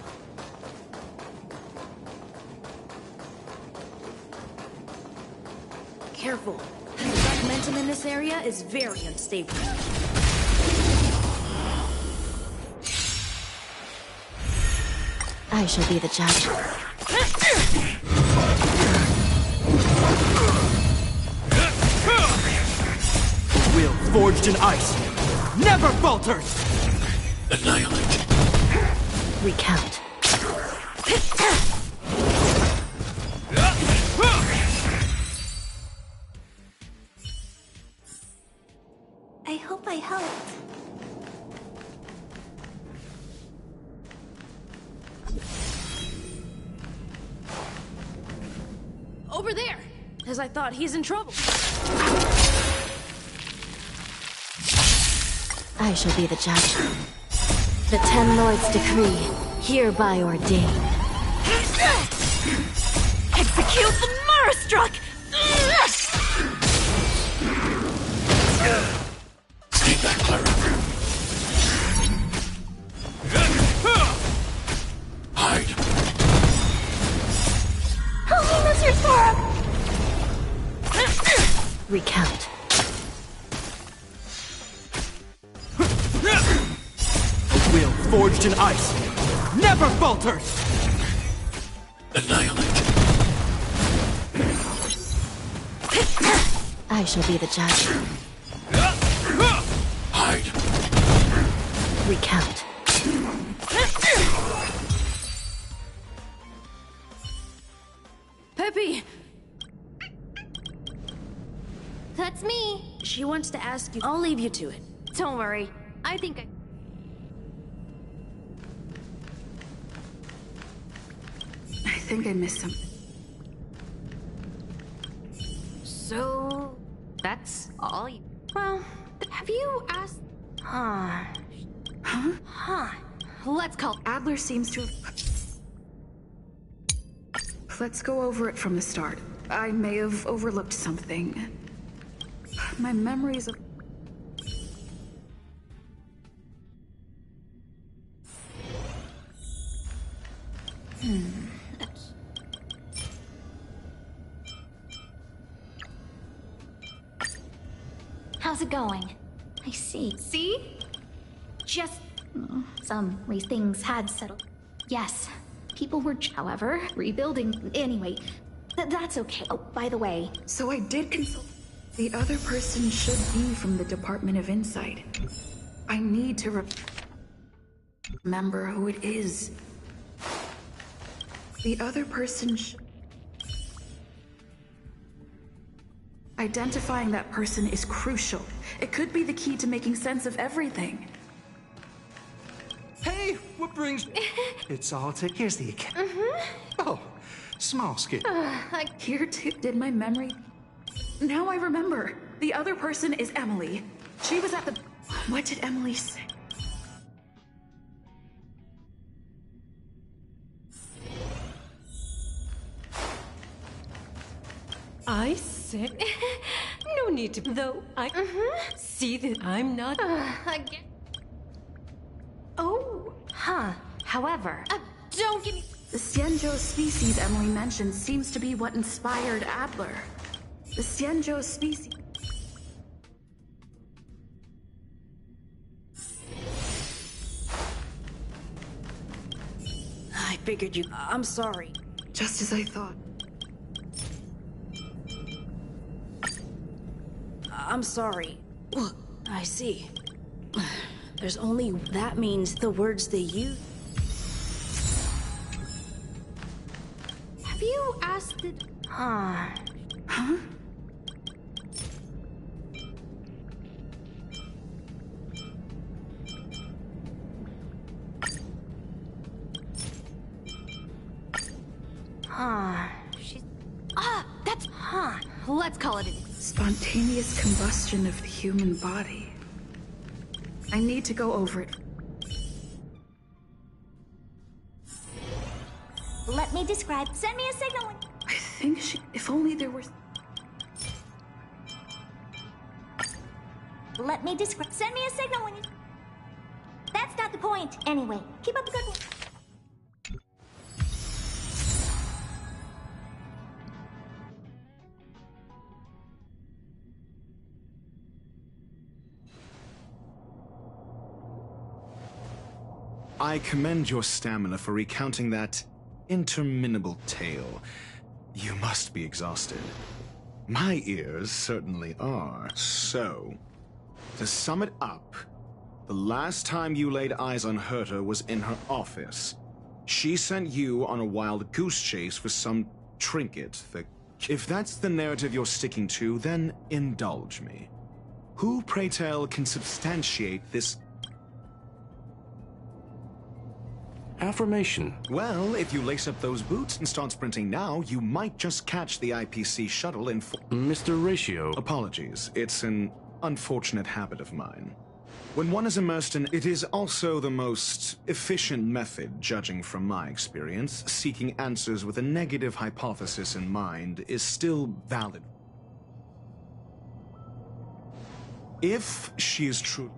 Careful. The fragmentum in this area is very unstable. I shall be the judge. Will forged in ice never falters! Annihilate. Recount. I hope I helped. Over there! As I thought, he's in trouble. I shall be the judge. The Ten Lords' decree, hereby ordained. Execute the Marastruck! Stay back, Clara. Hide. Holiness, your Sora! Recount. Will forged in ice never falters! Annihilate. I shall be the judge. Hide. Recount. Peppy! That's me. She wants to ask you. I'll leave you to it. Don't worry. I think I think I missed something. So, that's all you... Well, have you asked... Huh. Let's call... Adler seems to have... Let's go over it from the start. I may have overlooked something. My memories of... How's it going? I see. See? Just... some things had settled. Yes. People were, however, rebuilding. Anyway, that's okay. Oh, by the way... So I did consult... The other person should be from the Department of Insight. I need to remember who it is. The other person should... Identifying that person is crucial. It could be the key to making sense of everything. Hey, what brings... It's all to... Here's the account. Oh, small skip. Here too, did my memory... Now I remember. The other person is Emily. She was at the... What did Emily say? I said... No need to... Though I... See that I'm not... Again. Oh, However... Don't give me... The Xianzhou species Emily mentioned seems to be what inspired Adler. The Xianzhou species... I figured you... I'm sorry. Just as I thought. I'm sorry. I see. There's only... That means the words they use... Have you asked it... Huh? She's... That's... Let's call it a... Spontaneous combustion of the human body. I need to go over it. Let me describe. Send me a signal. I think she... If only there were... Let me describe. Send me a signal when you... That's not the point. Anyway, keep up the good work. I commend your stamina for recounting that interminable tale. You must be exhausted. My ears certainly are. So, to sum it up, the last time you laid eyes on Herta was in her office. She sent you on a wild goose chase for some trinket. If that's the narrative you're sticking to, then indulge me. Who, pray tell, can substantiate this affirmation? Well, if you lace up those boots and start sprinting now, you might just catch the IPC shuttle in Mr. Ratio. Apologies. It's an unfortunate habit of mine. When one is immersed in it is also the most efficient method, judging from my experience. Seeking answers with a negative hypothesis in mind is still valid. If she is true...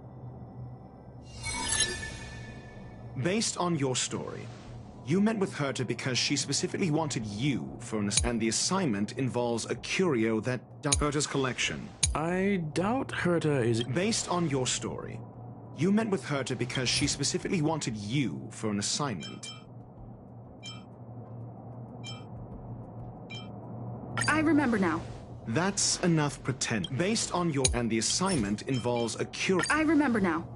Based on your story, you met with Herta because she specifically wanted you for and the assignment involves a curio that Herta's collection. I doubt Herta is... Based on your story, you met with Herta because she specifically wanted you for an assignment. I remember now. That's enough pretend. Based on your... And the assignment involves a curio... I remember now.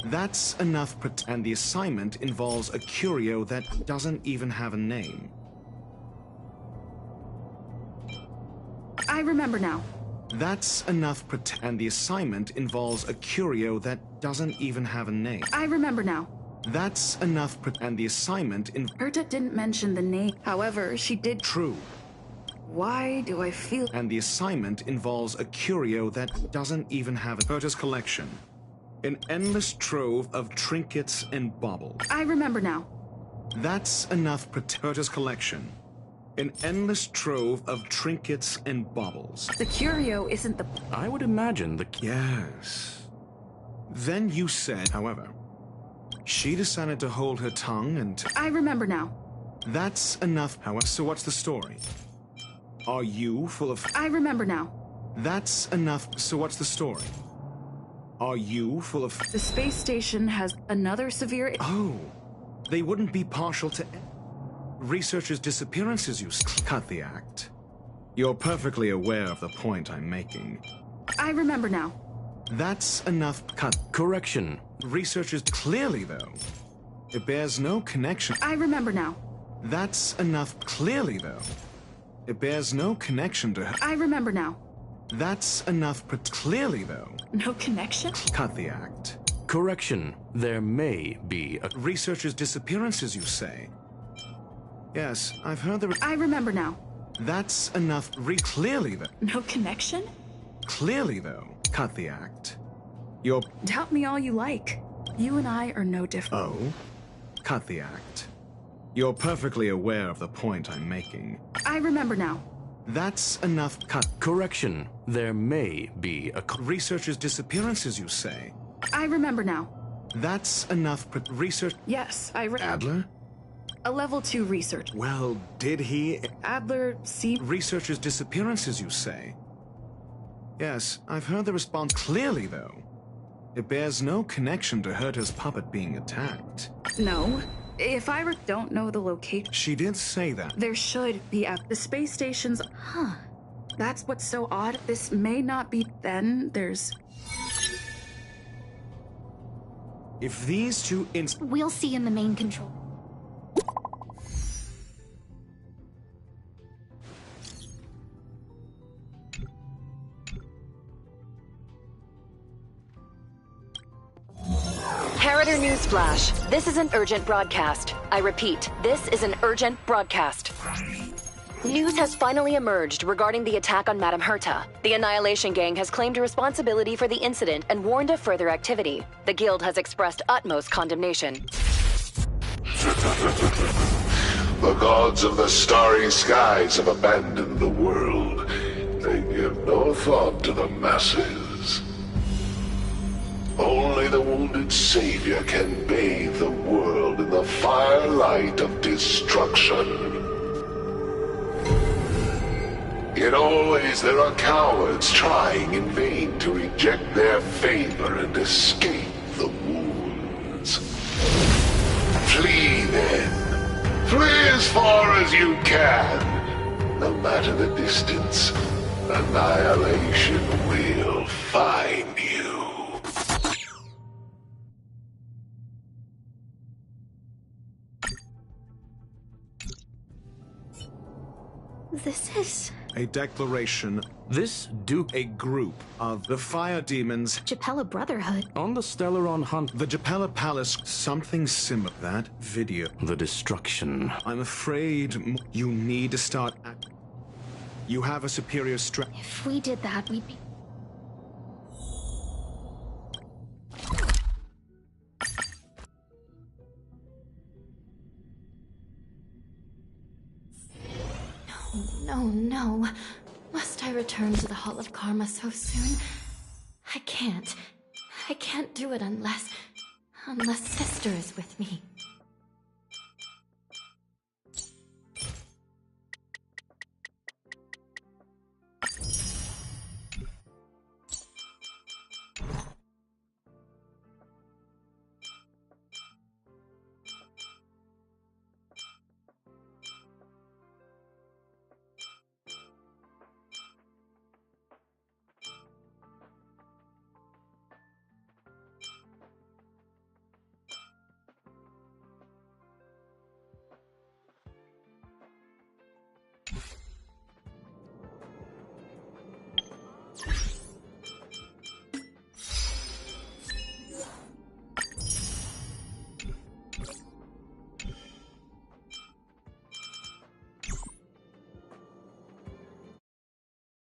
That's enough and the assignment involves a curio that doesn't even have a name. I remember now. That's enough and the assignment involves a curio that doesn't even have a name. I remember now. That's enough and the assignment in... Herta didn't mention the name. However, she did... True. Why do I feel... And the assignment involves a curio that doesn't even have a... Herta's collection. An endless trove of trinkets and baubles. I remember now. That's enough Herta's collection. An endless trove of trinkets and baubles. The curio isn't the... I would imagine the... Yes. Then you said, however, she decided to hold her tongue and... I remember now. That's enough, however. So what's the story? Are you full of... I remember now. That's enough. So what's the story? Are you full of... The space station has another severe... Oh, they wouldn't be partial to... Researchers' disappearances, you... Cut the act. You're perfectly aware of the point I'm making. I remember now. That's enough... Cut. Correction. Researchers... Clearly, though. It bears no connection... I remember now. That's enough... Clearly, though. It bears no connection to her... I remember now. That's enough... Clearly, though. No connection? Cut the act. Correction. There may be a... Researchers' disappearances, you say? Yes, I've heard the... I remember now. That's enough... Clearly, though. No connection? Clearly, though. Cut the act. You're... Doubt me all you like. You and I are no different. Oh? Cut the act. You're perfectly aware of the point I'm making. I remember now. That's enough... Cut. Correction. There may be a... Researchers' disappearances, you say? I remember now. That's enough... Research... Yes, Adler? A level 2 research. Well, did he... Adler, see... Researchers' disappearances, you say? Yes, I've heard the response. Clearly, though. It bears no connection to Herta's puppet being attacked. No. If I don't know the location... She did say that. There should be at the space stations... Huh. That's what's so odd. This may not be... Then there's... If these two We'll see in the main control. Harrider Newsflash. This is an urgent broadcast. I repeat, this is an urgent broadcast. News has finally emerged regarding the attack on Madame Herta. The Annihilation Gang has claimed responsibility for the incident and warned of further activity. The Guild has expressed utmost condemnation. The gods of the starry skies have abandoned the world. They give no thought to the masses. Only the wounded savior can bathe the world in the firelight of destruction. Yet always there are cowards trying in vain to reject their favor and escape the wounds. Flee then. Flee as far as you can. No matter the distance, annihilation will find you. This is... A declaration. This Duke... A group of the fire demons. Japella Brotherhood. On the Stellaron hunt... The Japella Palace. Something similar. That video. The destruction. I'm afraid you need to start... You have a superior strength. If we did that, we'd be... No. Must I return to the Hall of Karma so soon? I can't. I can't do it unless Sister is with me.